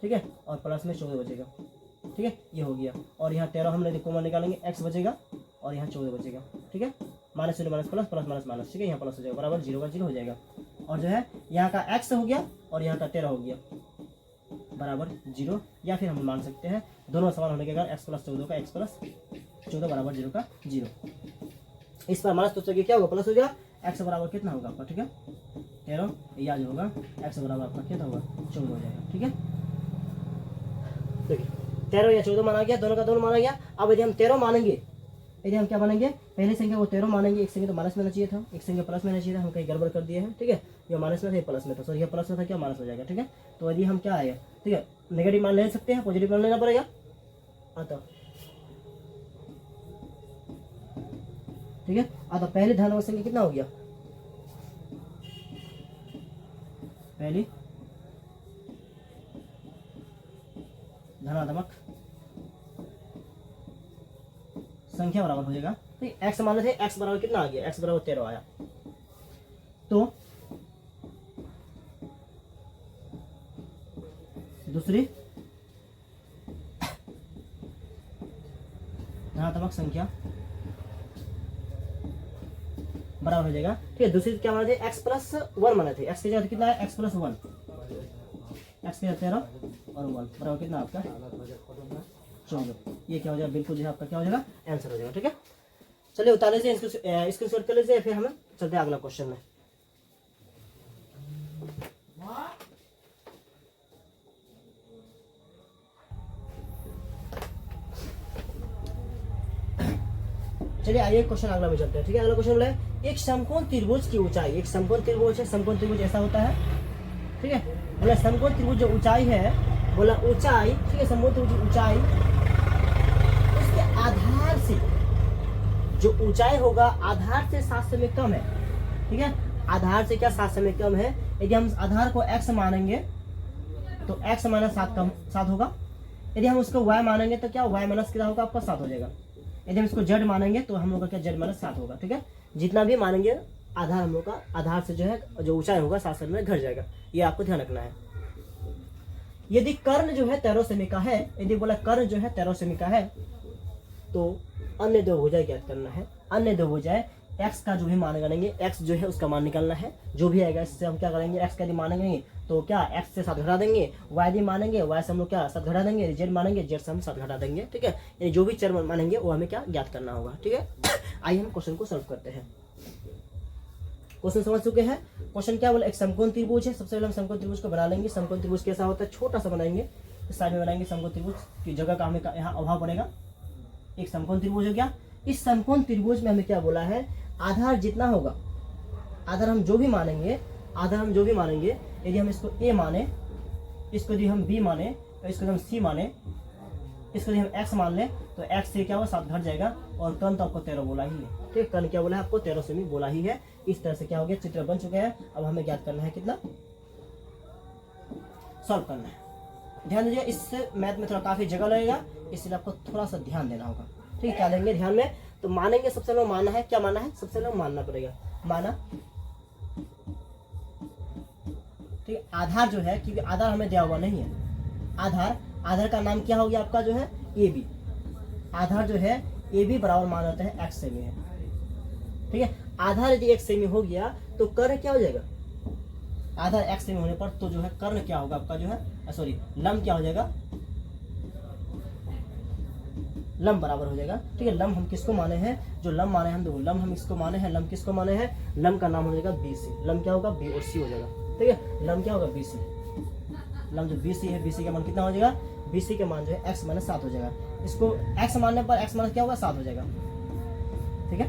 ठीक है, और प्लस में 14 बचेगा, ठीक है, ये हो गया। और यहाँ 13 हम लोग कॉमन निकालेंगे x बचेगा और यहाँ 14 बचेगा, ठीक है, माइनस से minus plus plus minus minus, ठीक है, यहाँ प्लस हो जाएगा बराबर 0 का 0 हो जाएगा। और जो है यहाँ का x हो गया और यहाँ का 13 हो गया बराबर 0, या फिर हम मान सकते हैं दोनों समान होने के कारण x प्लस 14 का x प्लस 14 बराबर 0 का 0। इस पर माइनस तो क्या होगा प्लस हो जाएगा, x बराबर कितना होगा आपका, ठीक है 13, या जो होगा x बराबर आपका कितना होगा 14 हो जाएगा, ठीक है। देखिए 13 या 14 माना गया, दोनों का दोनों माना गया। अब यदि हम 13 मानेंगे, यदि हम क्या मानेंगे पहले संख्या को 13 मानेंगे, एक संख्या तो माइनस में आना चाहिए था, एक संख्या प्लस में आना चाहिए था, हम कहीं गड़बड़ कर दिए हैं, ठीक है। ये माइनस में था ये प्लस में था, सॉरी ये प्लस में था क्या माइनस हो जाएगा, ठीक है। तो यदि हम क्या आएगा, ठीक है, नेगेटिव मान ले सकते हैं, पॉजिटिव मान लेना पड़ेगा, अतः ठीक है। अतः पहले धनात्मक संख्या कितना हो गया पहली धनात्मक संख्या बराबर हो जाएगा। तो x मान लेते हैं, x बराबर कितना आ गया, x बराबर 13 आया। तो दूसरी धनात्मक संख्या बराबर हो जाएगा। ठीक है, दूसरी क्या माने थे, x प्लस 1 माने थे। x की जगह कितना है, x प्लस 1, x की जगह 13 और 1 बराबर कितना आपका 14। ये क्या हो जाएगा, बिल्कुल जो है आपका क्या हो जाएगा, आंसर हो जाएगा। ठीक है, चलिए उतार लीजिए, इसको स्क्रीनशॉट कर लीजिए, फिर हमें चलते हैं अगला क्वेश्चन में। चलिए आइए क्वेश्चन अगला में चलते हैं। ठीक है, अगला क्वेश्चन बोला है एक समकोण त्रिभुज की ऊंचाई, एक समकोण त्रिभुज है, समकोण त्रिभुज ऐसा होता है। ठीक है, बोला समकोण त्रिभुज जो ऊंचाई है, बोला ऊंचाई, ठीक है, समकोण त्रिभुज ऊंचाई उसके आधार से, जो ऊंचाई होगा आधार से 7 से कम है। ठीक है, आधार से क्या 7 से कम है। यदि हम आधार को x मानेंगे तो x माइनस 7 होगा। यदि हम उसको y मानेंगे तो क्या y माइनस कितना होगा आपका 7 हो जाएगा। यदि हम इसको z मानेंगे तो हम लोग का क्या z माइनस 7 होगा। ठीक है, जितना भी मानेंगे आधार हम लोग का, आधार से जो है जो ऊंचाई होगा 7 से में घट जाएगा, ये आपको ध्यान रखना है। यदि कर्ण जो है 13 सेमी का है, यदि बोला कर्ण जो है 13 सेमी का है, तो अन्य दो भुजाएं ज्ञात करना है। अन्य दो भुजाएं x का जो भी मान करेंगे, x जो है उसका मान निकालना है, जो भी आएगा इससे हम क्या करेंगे, x का यदि मानेंगे तो क्या x से 7 घटा देंगे, y यदि मानेंगे y से हम लोग क्या 7 घटा देंगे, z मानेंगे z से हम 7 घटा देंगे। ठीक है, यानी जो भी चर मानेंगे वो हमें क्या ज्ञात करना होगा। ठीक है, आइए हम क्वेश्चन को सॉल्व करते हैं। क्वेश्चन समझ चुके हैं। क्वेश्चन क्या बोला, एक समकोण त्रिभुज है। सबसे पहले हम समकोण त्रिभुज को बना लेंगे। समकोण त्रिभुज कैसा होता है, छोटा सा बनाएंगे, इस साइड में बनाएंगे। समकोण त्रिभुज की जगह का हमें यहाँ अभाव पड़ेगा। एक समकोण त्रिभुज हो गया। इस समकोण त्रिभुज में हमें क्या बोला है, आधार जितना होगा, आधार हम जो भी मानेंगे, आधार हम जो भी मानेंगे, यदि हम इसको a माने, इसको यदि हम b माने, इसको यदि हम c माने, इसको यदि हम x मान लें तो x से क्या होगा 7 घट जाएगा। और कर्ण तो आपको 13 बोला ही है। ठीक, कर्ण क्या बोला है आपको 13 सेमी बोला ही है। इस तरह से क्या हो गया, चित्र बन चुके हैं। अब हमें ज्ञात करना है कितना, सॉल्व करना है। ध्यान दीजिए, इस मैथ में थोड़ा काफी जगह लगेगा, इसलिए आपको थोड़ा सा ध्यान देना होगा। ठीक है, क्या देंगे ध्यान में, तो मानेंगे सबसे पहले मानना है, क्या मानना है, सबसे पहले मानना पड़ेगा, माना। ठीक है, आधार जो है, क्योंकि आधार हमें दिया हुआ नहीं है, आधार का नाम क्या हो गया आपका जो है ए बी। आधार जो है ए बी बराबर मान लेते हैं x सेमी है। ठीक है, आधार यदि x सेमी हो गया तो कर्ण क्या हो जाएगा, आधार x सेमी होने पर तो जो है कर्ण क्या होगा आपका जो है, सॉरी लंब क्या हो जाएगा, लंब बराबर हो जाएगा। ठीक है, लंब हम किसको माने हैं, जो लंब माने हैं हम, देखो लंब हम इसको माने हैं, लंब किसको माने हैं, लंब का नाम हो जाएगा BC। लंब क्या होगा, B और C हो जाएगा। ठीक है, लंब क्या होगा BC, लंब जो BC है, BC का मान कितना हो जाएगा, BC के मान जो है x माइनस 7 हो जाएगा। इसको x मानने पर x माइनस क्या होगा 7 हो जाएगा। ठीक है,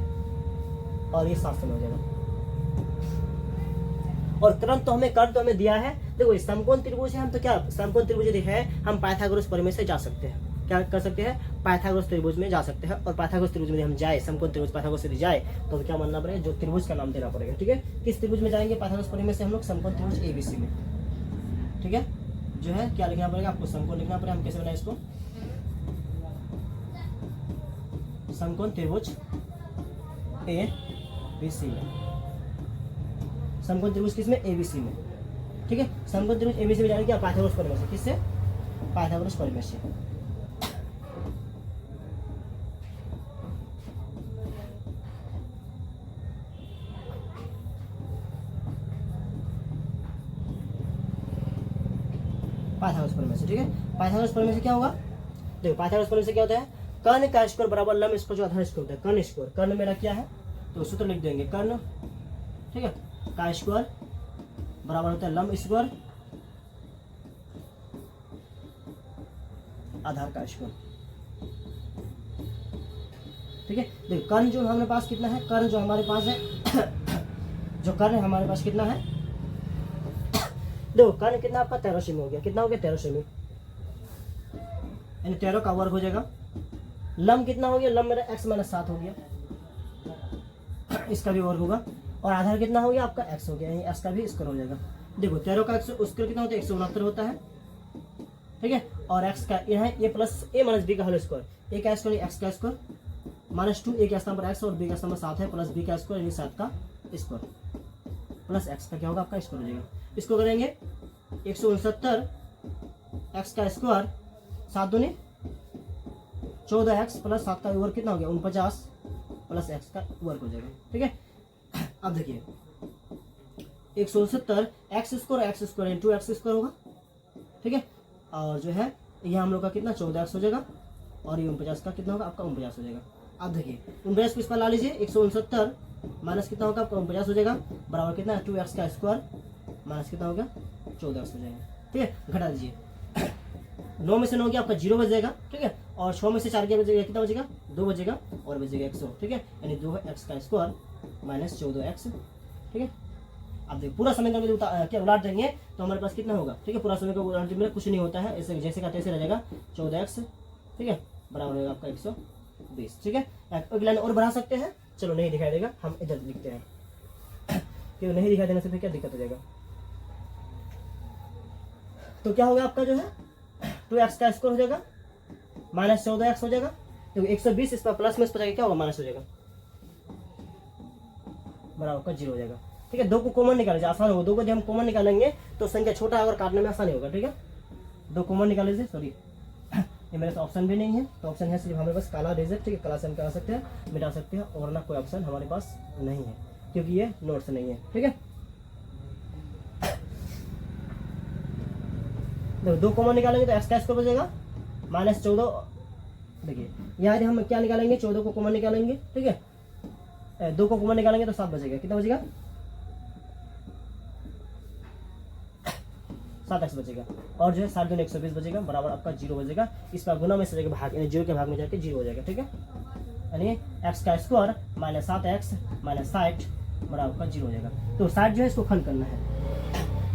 और ये 7 हो जाएगा। और कर्ण तो हमें दिया है। देखो समकोण त्रिभुज है, हम तो क्या समकोण त्रिभुज यदि है हम पाइथागोरस प्रमेय से जा सकते हैं, क्या कर सकते हैं, पाइथागोरस त्रिभुज में जा सकते हैं। और पाइथागोरस त्रिभुज में हम जाए, समकोण त्रिभुज पाइथागोरस से जाए तो क्या मानना पड़ेगा, जो त्रिभुज का नाम देना पड़ेगा। ठीक है, किस त्रिभुज में जाएंगे, पाइथागोरस प्रमेय से हम लोग समकोण त्रिभुज ABC में। ठीक है, जो है क्या लिखना पड़ेगा आपको, समकोण लिखना पड़ेगा। हम कैसे बनाए इसको, समकोण त्रिभुज ABC में, समकोण त्रिभुज किसमें, ABC में। ठीक है, समकोण त्रिभुज ABC में जाने क्या, पाइथागोरस प्रमेय से। किससे, पाइथागोरस प्रमेय से। पाइथागोरस प्रमेय से। ठीक है, पाइथागोरस प्रमेय से क्या होगा, देखो पाइथागोरस प्रमेय से क्या होता है, कर्ण का स्क्वायर बराबर लंब स्क्वायर जो आधार स्क्वायर होता है, कर्ण स्क्वायर, कर्ण मेरा क्या है तो सूत्र लिख देंगे, कर्ण ठीक है का स्क्वायर बराबर होता है लंब स्क्वायर आधार का स्क्वायर। ठीक है, देखो कर्ण जो हमारे पास कितना है, कर्ण जो हमारे पास है जो कर्ण हमारे पास कितना है, देखो कर्ण कितना आपका 13 सेमी हो गया, कितना हो गया 13 सेमी, यानी 13 का वर्ग हो जाएगा। लंब कितना हो गया, लंब मेरा x - 7 हो गया, इसका भी वर्ग होगा। और आधार कितना हो गया आपका x हो गया, यही x का भी स्क्वायर हो जाएगा। देखो 13 का स्क्वायर कितना होता है 169 होता है, ठीक है। और x का ये है a plus a minus b का होल स्क्वायर, a का स्क्वायर x का स्क्वायर माइनस 2, a के स्थान पर x और b का स्थान पर 7 है, प्लस b का स्क्वायर यानी 7 का स्क्वायर प्लस x का क्या होगा आपका स्क्वायर हो जाएगा। इसको करेंगे 169 x का स्क्वायर 7 दूनी 14x प्लस 7 का वर्ग कितना हो गया 49 प्लस x का वर्ग हो जाएगा, ठीक है। अब देखिए 169 x square x square 2x square होगा, ठीक है। और जो है ये हम लोग का कितना 14x हो जाएगा और ये 49 का कितना होगा आपका 49 हो जाएगा। अब देखिए 49 को इस पर ला लीजिए 169 माइनस कितना होगा आपका 49 हो जाएगा बराबर कितना है 2x का स्क्वायर माइनस कितना होगा 14x हो जाएगा, ठीक है। घटा दीजिए 9 में से 9 गया आपका 0 बच जाएगा, ठीक है। और 6 में से 4 गया बचेगा कितना बचेगा 2 बचेगा और बचेगा 100, ठीक है। यानी 2x का स्क्वायर माइनस 14x, ठीक है। अब देखो पूरा समीकरण में क्या उलट देंगे तो हमारे पास कितना होगा, ठीक है। पूरा समीकरण उलट में कुछ नहीं होता है, ऐसे जैसे का तैसे रह जाएगा 14x, ठीक है, बराबर होगा आपका 120, ठीक है। एक लाइन और बढ़ा सकते हैं, चलो नहीं दिखाई देगा हम इधर लिखते हैं क्योंकि नहीं दिखाई देने से फिर क्या दिक्कत हो जाएगा। तो क्या होगा आपका जो है 2x का स्क्वायर हो जाएगा माइनस 14x हो जाएगा, तो 120 इस पर प्लस में इस पर क्या होगा माइनस हो जाएगा बराबर का 0 हो जाएगा, ठीक है। 2 को कॉमन निकालेंगे आसान होगा, 2 को जब हम कॉमन निकालेंगे तो संख्या छोटा अगर काटने में आसानी होगा, ठीक है। 2 कॉमन निकाल लीजिए, सॉरी ये मेरे पास ऑप्शन भी नहीं है, तो ऑप्शन है सिर्फ हमारे पास काला डिजिट, ठीक है। काला से हम करा सकते हैं मिटा सकते हैं और ना कोई ऑप्शन हमारे पास नहीं है क्योंकि ये नोट्स नहीं है, ठीक है। देखो 2 कॉमन निकालेंगे तो x का स्क्वायर बचेगा माइनस 14, देखिए यहाँ हम क्या निकालेंगे 14 को कॉमन निकालेंगे, ठीक है। 2 को कॉमन निकालेंगे तो 7 बचेगा, कितना बचेगा 7x बचेगा और जो है 7 दूनी 120 बचेगा बराबर आपका 0 बचेगा। इसका गुना में से भाग यानी 0 के भाग में जाके 0 हो जाएगा, ठीक है। यानी x का स्क्वायर माइनस 7x माइनस 60 बराबर आपका 0 हो जाएगा। तो 60 जो है इसको खंड करना है,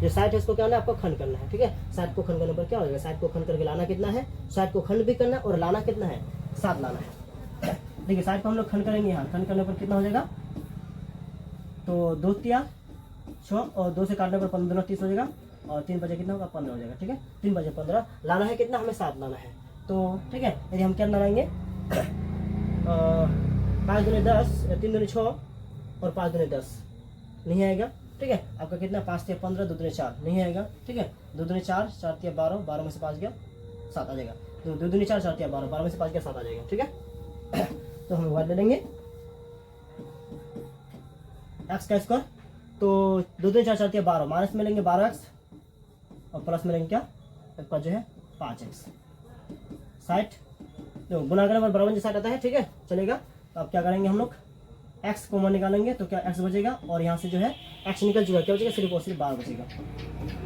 जो 60 है इसको क्या है आपको खंड करना है, ठीक है। 60 को खंड करने पर क्या हो जाएगा 60 को खंड करके लाना कितना है 60 को खंड भी करना है और लाना कितना है 7 लाना है। देखिए 60 को हम लोग खंड करेंगे, यहाँ खंड करने पर कितना हो जाएगा तो 2 तिया 6 और 2 से काटने पर 15 30 हो जाएगा और 3 बजे कितना होगा 15 हो जाएगा, ठीक है। 3 बजे 15 लाना है कितना हमें 7 लाना है, तो ठीक है। यदि हम क्या लाएंगे 5 दूनी 10 3 दूनी 6 और 5 दूनी 10 नहीं आएगा, ठीक है। आपका कितना 5 तिया 15 2 दूनी 4 नहीं आएगा, ठीक है। 2 दूनी 4 4 तिया 12 12 में से 5 गया 7 आ जाएगा, तो 2 दूनी 4 4 तिया 12 12 में से 5 गया 7 आ जाएगा, ठीक है। तो हम वर्ड ले लेंगे x का स्क्वायर, तो 2 दूनी 4 4 तिया 12 माइनस में लेंगे 12x और प्लस में लेंगे क्या आपका जो है 5x 60, तो गुना करने पर बराबर 60 आता है, ठीक है चलेगा। तो अब क्या करेंगे हम लोग x कॉमन निकालेंगे तो क्या x बचेगा और यहाँ से जो है x निकल चुका, क्या बचेगा सिर्फ और सिर्फ 12 बचेगा,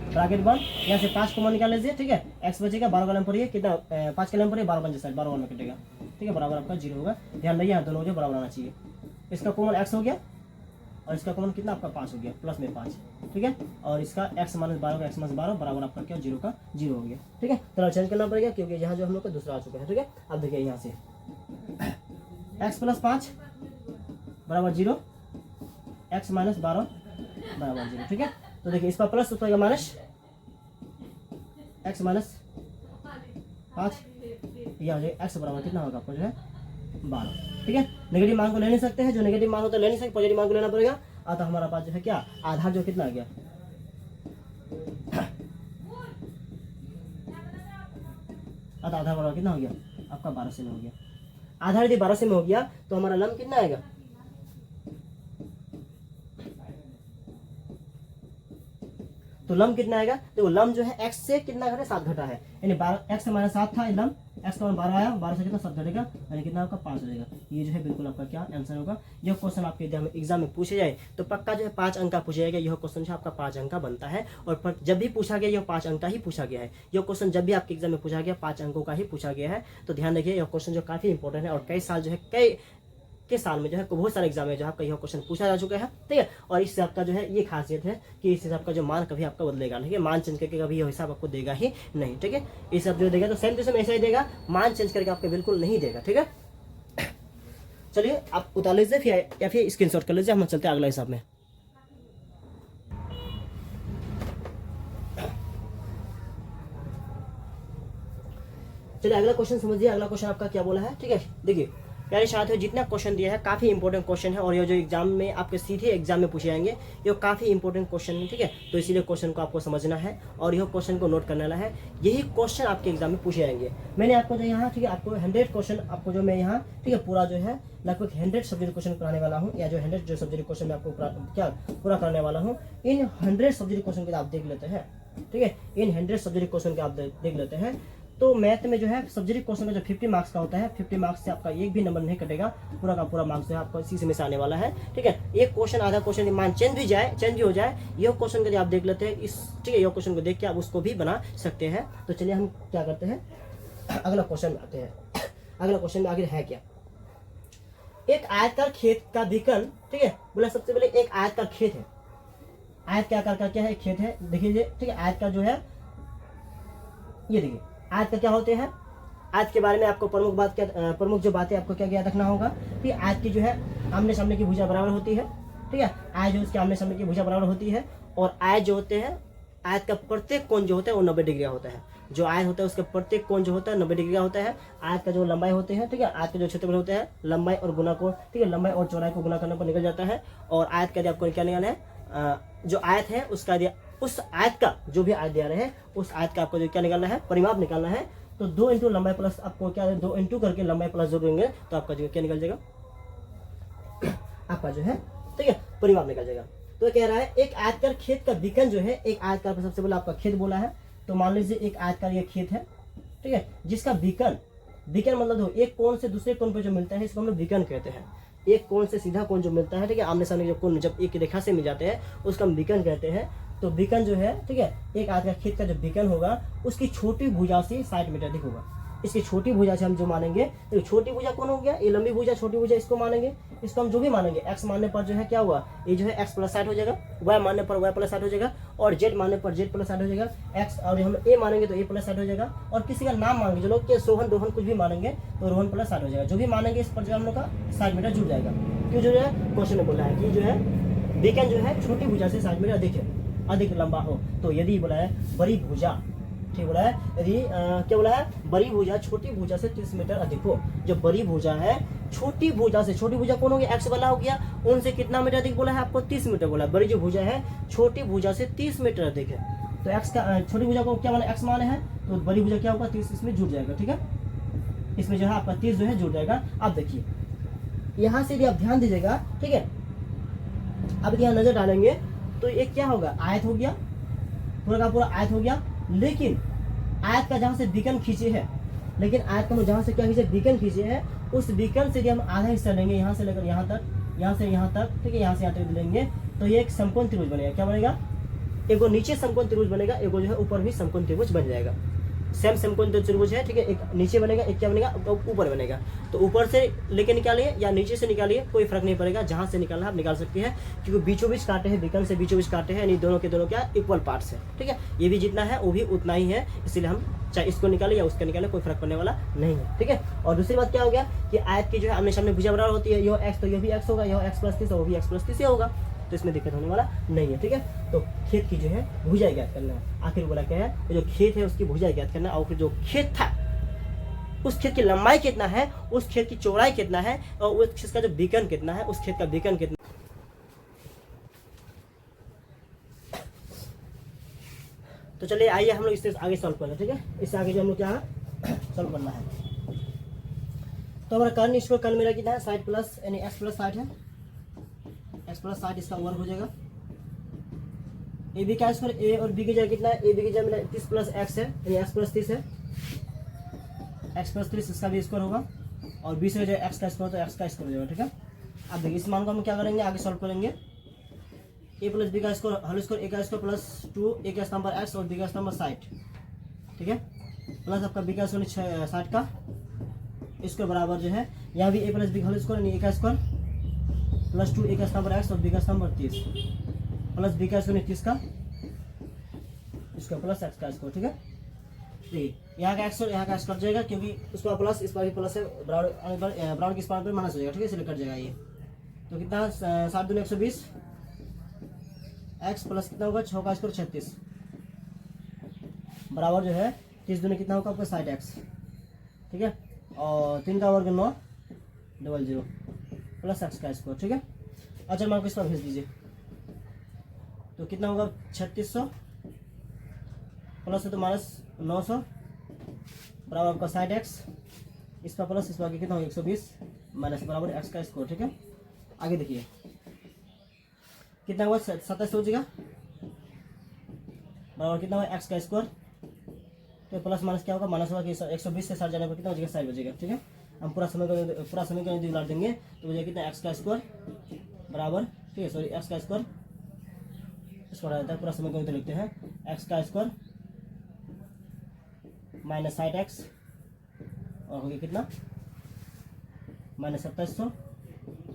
ब्रैकेट बंद। यहाँ से 5 कॉमन निकाल लीजिए, ठीक है। x बचेगा 12 का लंब पर कितना 5 का लंब पर 12 बन जाए 12 में कटेगा, ठीक है, बराबर आपका 0 होगा। ध्यान रखिए यहाँ दोनों जो बराबर आना चाहिए। इसका कॉमन x हो गया और इसका कॉमन कितना आपका 5 हो गया प्लस में 5, ठीक है। और इसका x माइनस 12 का x माइनस 12 बराबर आपका क्या 0 का 0 हो गया, ठीक है। तो चेंज करना पड़ेगा क्योंकि यहाँ जो हम लोग का दूसरा आ चुका है, ठीक है। अब देखिए यहाँ से x प्लस 5 बराबर 0 x माइनस 12 बराबर 0, ठीक है। तो देखिए इस पर प्लस उसका माइनस x माइनस 5 या x बराबर कितना होगा आपको जो है 12, ठीक है। नेगेटिव मान को ले नहीं सकते हैं, जो नेगेटिव मान होता है ले नहीं सकते, पॉजिटिव मान को लेना पड़ेगा। अतः हमारा पास जो है क्या आधार जो कितना आ गया अतः आधार बराबर कितना हो गया आपका 12 से में हो गया। आधार यदि 12 से में हो गया तो हमारा लंब कितना आएगा तो लंब कितना आएगा, तो लंब जो है x से कितना घटा 7 घटा है, यानी 12 x माइनस 7 था लंब, x का 12 आया 12 से कितना 7 घटेगा यानी कितना आपका 5 हो जाएगा। ये जो है बिल्कुल आपका क्या आंसर होगा। यह क्वेश्चन आपके एग्जाम में पूछे जाए तो पक्का जो है 5 अंक का पूछा जाएगा। यह क्वेश्चन जो आपका 5 अंक का बनता है और जब भी पूछा गया यह 5 अंक का ही पूछा गया है। यह क्वेश्चन जब भी आपके एग्जाम में पूछा गया 5 अंकों का ही पूछा गया है। तो ध्यान रखिए यह क्वेश्चन जो काफी इंपॉर्टेंट है और कई साल जो है कई के साल में जो है बहुत सारे एग्जाम में जो आपका यह क्वेश्चन पूछा जा चुका है, ठीक है। और इससे आपका जो है ये खासियत है कि इससे आपका जो मान कभी आपका बदलेगा नहीं, मान चेंज करके कभी यह हिसाब आपको देगा ही नहीं, ठीक है। ये सब जो देगा तो सेम टू सेम ऐसा ही देगा, मान चेंज करके आपको बिल्कुल नहीं देगा, ठीक है। चलिए आप उतार लीजिए फिर या फिर स्क्रीनशॉट कर लीजिए, हम चलते हैं अगला हिसाब में। चलिए अगला क्वेश्चन समझिए, अगला क्वेश्चन आपका क्या बोला है, ठीक है। देखिए प्यारे साथियों, जितना क्वेश्चन दिया है काफ़ी इंपॉर्टेंट क्वेश्चन है और ये जो एग्जाम में आपके सीधे एग्जाम में पूछे जाएंगे, ये काफ़ी इंपॉर्टेंट क्वेश्चन है, ठीक है। तो इसीलिए क्वेश्चन को आपको समझना है और यह क्वेश्चन को नोट करना है, यही क्वेश्चन आपके एग्जाम में पूछे जाएंगे। मैंने आपको जो यहाँ, ठीक है, आपको 100 क्वेश्चन आपको जो मैं यहाँ, ठीक है, पूरा जो है लगभग 100 सब्जेक्ट क्वेश्चन कराने वाला हूँ, या जो 100 जो सब्जेक्ट क्वेश्चन मैं आपको पूरा करने वाला हूँ। इन 100 सब्जेक्ट क्वेश्चन के आप देख लेते हैं, ठीक है, इन 100 सब्जेक्ट क्वेश्चन के आप देख लेते हैं। तो मैथ में जो है सब्जेक्ट क्वेश्चन का जो 50 मार्क्स का होता है, 50 मार्क्स से आपका एक भी नंबर नहीं कटेगा, पूरा का पूरा मार्क्स जो है आपको इसी में से आने वाला है, ठीक है। एक क्वेश्चन आधा क्वेश्चन मान चेंज भी हो जाए, यह क्वेश्चन को आप देख लेते हैं इस, ठीक है, यह क्वेश्चन को देख के आप उसको भी बना सकते हैं। तो चलिए हम क्या करते हैं, अगला क्वेश्चन में आते हैं। अगला क्वेश्चन में आखिर है क्या, एक आयताकार खेत का विकर्ण, ठीक है, बोला सबसे पहले एक आयताकार खेत है, आयत के आकार का क्या है, खेत है, देखिए, ठीक है। आयत का जो है ये देखिए, आयत का क्या होते हैं, आयत के बारे में आपको प्रमुख जो बातें आपको क्या याद रखना होगा कि आयत की जो है आमने सामने की भुजा बराबर होती है, ठीक है। आयत जो उसके आमने सामने की भुजा बराबर होती है, और आयत जो होते हैं, आयत का प्रत्येक कोण जो होता है वो 90 डिग्री का होता है। जो आयत होता है उसका प्रत्येक कोण जो होता है 90 डिग्री का होता है। आयत का जो लंबाई होते हैं, ठीक है, आयत का जो क्षेत्रफल होता है, लंबाई और गुना को, ठीक है, लंबाई और चौड़ाई को गुना करने पर निकल जाता है। और आयत का आपको क्या निकालना है, जो आयत है उसका उस आयत का जो भी आयत दिया रहे हैं उस आयत का आपको जो क्या निकालना है, परिमाप निकालना है। तो 2 इंटू लंबाई प्लस आपको क्या है, 2 इंटू करके लंबाई प्लस जोड़ेंगे तो आपका जो क्या निकल जाएगा, आपका जो है, ठीक है, परिमाप निकल जाएगा। तो कह रहा है एक आयतकार खेत का विकर्ण जो है, एक आयतकार पर सबसे पहले आपका खेत बोला है, तो मान लीजिए एक आयतकार ये खेत है, ठीक है, जिसका विकर्ण मतलब दो एक कोण से दूसरे कोण पे जो मिलता है इसको हम लोग विकर्ण कहते हैं। एक कोण से सीधा कोण जो मिलता है, ठीक है, आमने सामने जो कोण जब एक रेखा से मिल जाते हैं उसको हम विकर्ण कहते हैं। तो विकर्ण जो है, ठीक है, एक आयतकार खेत का जो विकर्ण होगा उसकी छोटी भुजा से 60 मीटर अधिक होगा। इसकी छोटी भुजा से हम जो मानेंगे, तो छोटी भुजा कौन हो गया, ये लंबी भुजा छोटी भुजा, इसको मानेंगे, इसको हम जो भी मानेंगे, x मानने पर जो है क्या हुआ, ये जो है x प्लस 60 हो जाएगा, y मानने पर y प्लस 60 हो जाएगा, और z मानने पर z प्लस 60 हो जाएगा, x और हम a मानेंगे तो a प्लस 60 हो जाएगा, और किसी का नाम मांगेंगे, जो लोग के सोहन रोहन कुछ भी मानेंगे तो रोहन प्लस 60 हो जाएगा। जो भी मानेंगे इस पर जो हम लोग का 60 मीटर जुड़ जाएगा। क्यों जुड़ जाएगा, क्वेश्चन में बोला है कि जो है विकर्ण जो है छोटी भुजा से 60 मीटर अधिक लंबा हो। तो यदि बोला है बड़ी भुजा, ठीक बोला है, यदि क्या बोला है, बड़ी भुजा छोटी भुजा से 30 मीटर अधिक हो। जो बड़ी भुजा है छोटी भुजा से, छोटी भुजा कौन हो गया, एक्स वाला हो गया, उनसे कितना मीटर अधिक बोला है आपको, 30 मीटर बोला है। बड़ी जो भुजा है छोटी भुजा से 30 मीटर अधिक है। तो एक्स का छोटी भुजा को क्या माना, एक्स माने हैं, तो बड़ी भुजा क्या होगा, 30 इसमें जुड़ जाएगा, ठीक है, इसमें जो है आपका 30 जो है जुड़ जाएगा। अब देखिए यहाँ से यदि आप ध्यान दीजिएगा, ठीक है, अब यहाँ नजर डालेंगे तो एक क्या होगा, आयत हो गया, पूरा का पूरा आयत हो गया। लेकिन आयत का जहां से विकर्ण खींचे है, लेकिन आयत का जहां से क्या खींचे, विकर्ण खींचे है, उस विकर्ण से यदि हम आधा हिस्सा लेंगे, यहाँ से लेकर यहाँ तक, यहाँ से यहाँ तक, ठीक है, यहाँ से यहाँ तक लेंगे तो ये एक समकोण त्रिभुज बनेगा। क्या बनेगा, एगो नीचे समकोण त्रिभुज बनेगा, एगो जो है ऊपर भी समकोण त्रिभुज बन जाएगा। सेम समकोण त्रिभुज है, ठीक है, एक नीचे बनेगा, एक क्या बनेगा, ऊपर बनेगा। तो ऊपर से लेके निकालिए या नीचे से निकालिए, कोई फर्क नहीं पड़ेगा, जहां से निकालना आप निकाल सकते हैं, क्योंकि बीचों बीच काटे हैं, विकर्ण से बीचों बीच काटे हैं, यानी दोनों के दोनों क्या इक्वल पार्ट्स है, ठीक है। ये भी जितना है वो भी उतना ही है, इसीलिए हम चाहे इसको निकाले या उसको निकाले कोई फर्क पड़ने वाला नहीं है, ठीक है। और दूसरी बात क्या हो गया कि आयत की जो है आमने सामने भुजा बराबर होती है, यह एक्स तो यह भी एक्स होगा, यह एक्स प्लस 30 वो भी एक्स प्लस 30 होगा, तो इसमें दिक्कत होने वाला नहीं है, ठीक है। तो खेत की जो है भुजा ज्ञात करना है। आखिर बोला क्या है, जो खेत है उसकी भुजा ज्ञात करना है, और फिर जो खेत था उस खेत की लंबाई कितना है, उस खेत की चौड़ाई कितना है, और उस खेत का जो विकर्ण कितना है, उस खेत का विकर्ण कितना। तो चलिए आइए हम लोग इससे आगे सॉल्व करना, ठीक है। इससे आगे जो हम लोग क्या सॉल्व करना है, तो हमारा कर्ण, इसको कर्ण मेरा कितना है, 60 प्लस यानी एक्स प्लस 60 है, एक्स प्लस 60 इसका वर्ग हो जाएगा। ए बी का स्क्वायर, ए और बी की जगह कितना है, ए बी की जगह मेरा 30 प्लस एक्स है, यानी एक्स प्लस 30 है, एक्स प्लस 30 इसका भी स्क्वायर होगा, और बी से एक्स का स्क्वायर तो एक्स का स्क्वायर हो जाएगा, ठीक है। अब देखिए इस मान को हम क्या करेंगे, आगे सॉल्व करेंगे। ए प्लस बी का स्क्वायर होल स्क्वायर, ए का स्क्वायर प्लस 2 ए का नंबर एक्स और बी का नंबर 60, ठीक है, प्लस आपका बी का स्क्वायर 60 का इसके बराबर जो है, यहाँ भी ए प्लस बी होल स्क्वायर यानी ए का स्क्वायर प्लस 2 ए का नंबर एक्स और बी का नंबर 30 प्लस बी का स्क्वायर 30 का इसका प्लस एक्स का स्क्वायर, ठीक है। देखिए यहाँ का एक्स और यहाँ का एक्स कट जाएगा, क्योंकि उसका प्लस इस पर भी प्लस है, बराबर की स्पान पर माइनस हो जाएगा, ठीक है, इसलिए कट जाएगा ये। तो कितना 7 दूनी 120 एक्स प्लस कितना होगा 6 का स्क्वायर 36 बराबर जो है 30 दूनी कितना होगा आपका 60 एक्स, ठीक है, और 3 का वर्ग 9 00 प्लस एक्स का स्क्वायर। ठीक है, अच्छा मान को इस पर भेज दीजिए तो कितना होगा 3600 प्लस है तो माइनस 900 बराबर आपका साइड एक्स, इस पर प्लस इस पर कितना होगा 120 माइनस बराबर एक्स का स्क्वायर। ठीक है, आगे देखिए कितना हुआ 27 हो जाएगा बराबर कितना हुआ एक्स का स्क्वायर, तो प्लस माइनस क्या होगा माइनस होगा कि 120 से 60 जाने पर कितना हो जाएगा 60 बजेगा। ठीक है, हम पूरा समीकरण यदि उलट देंगे तो हो जाएगा कितना एक्स का स्क्वायर बराबर, ठीक है सॉरी एक्स का स्क्वायर इसको रहता है पूरा समीकरण तो लिखते हैं एक्स का स्क्वायर माइनस 60 एक्स और हो गया कितना माइनस 2700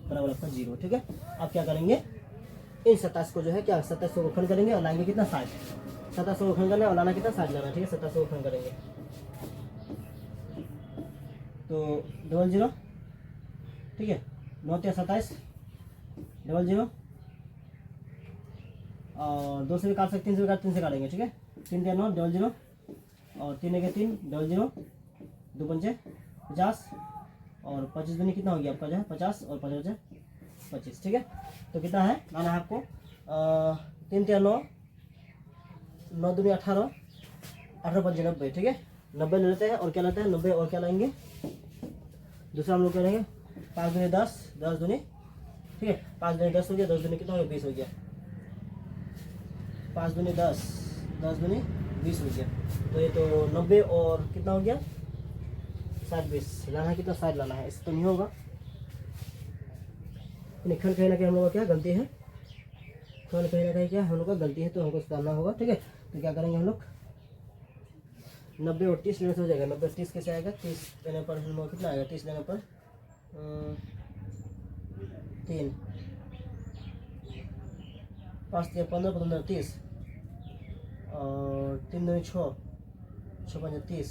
बराबर आपका 0। ठीक है, अब क्या करेंगे इन 27 को जो है क्या 2700 को खंड करेंगे और लाएंगे कितना 60, 2700 को खंड करना है और लाना कितना 60 लाना। ठीक है, 2700 को खंड करेंगे तो 00, ठीक है 9 3 27 00 और 2 से भी काट सकते 3 से भी काट 3 से काटेंगे। ठीक है, 3 3 9 00 और 3 1 3 00 2 5 50 और 25 दूनी कितना हो गया आपका जो है 50 और 5 25। ठीक है, तो कितना है लाना है आपको 3 3 9 9 दूनी 18 18 5 90। ठीक है, 90 ले लेते हैं और क्या लेते हैं 90 और क्या लाएंगे दूसरा हम लोग करेंगे 5 दूनी 10 10 दूनी, ठीक है 5 दूनी 10 हो गया 10 दूनी कितना हो गया 20 हो गया 5 दूनी 10 10 दूनी 20 हो गया। तो ये तो 90 और कितना हो गया 60 20 लाना है कितना 60 लाना है, इससे तो नहीं होगा खंड कहीं ना कहीं हम लोग का क्या गलती है, खंड कहीं ना कहीं क्या हम लोग का गलती है तो हमको सुधारना होगा। ठीक है, तो क्या करेंगे हम लोग 90 और 30 लेने से हो जाएगा 90 30 कैसे आएगा 30 लेने पर हम लोग कितना आएगा 30 लेने पर 3 5 3 15 15 30 और 3 2 6 6 5 30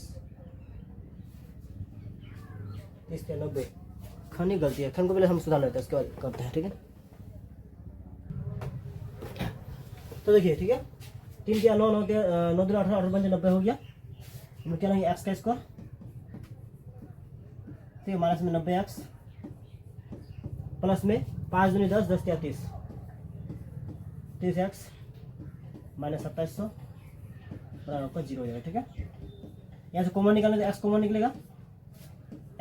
30 के 90 खंड ही गलती है, खंड को पहले हम सुधार लेते हैं उसके बाद करते हैं। ठीक है, तो देखिए ठीक है 3 के 9 9 9 2 18 18 5 90 हो गया, हम क्या लेंगे एक्स का स्क्वायर, ठीक है माइनस में 90 एक्स प्लस में 5 दूनी 10 10 या 30 30 एक्स माइनस 2700 बराबर आपका 0 हो जाएगा। ठीक है, यहाँ से कॉमन निकालने से एक्स कॉमन निकलेगा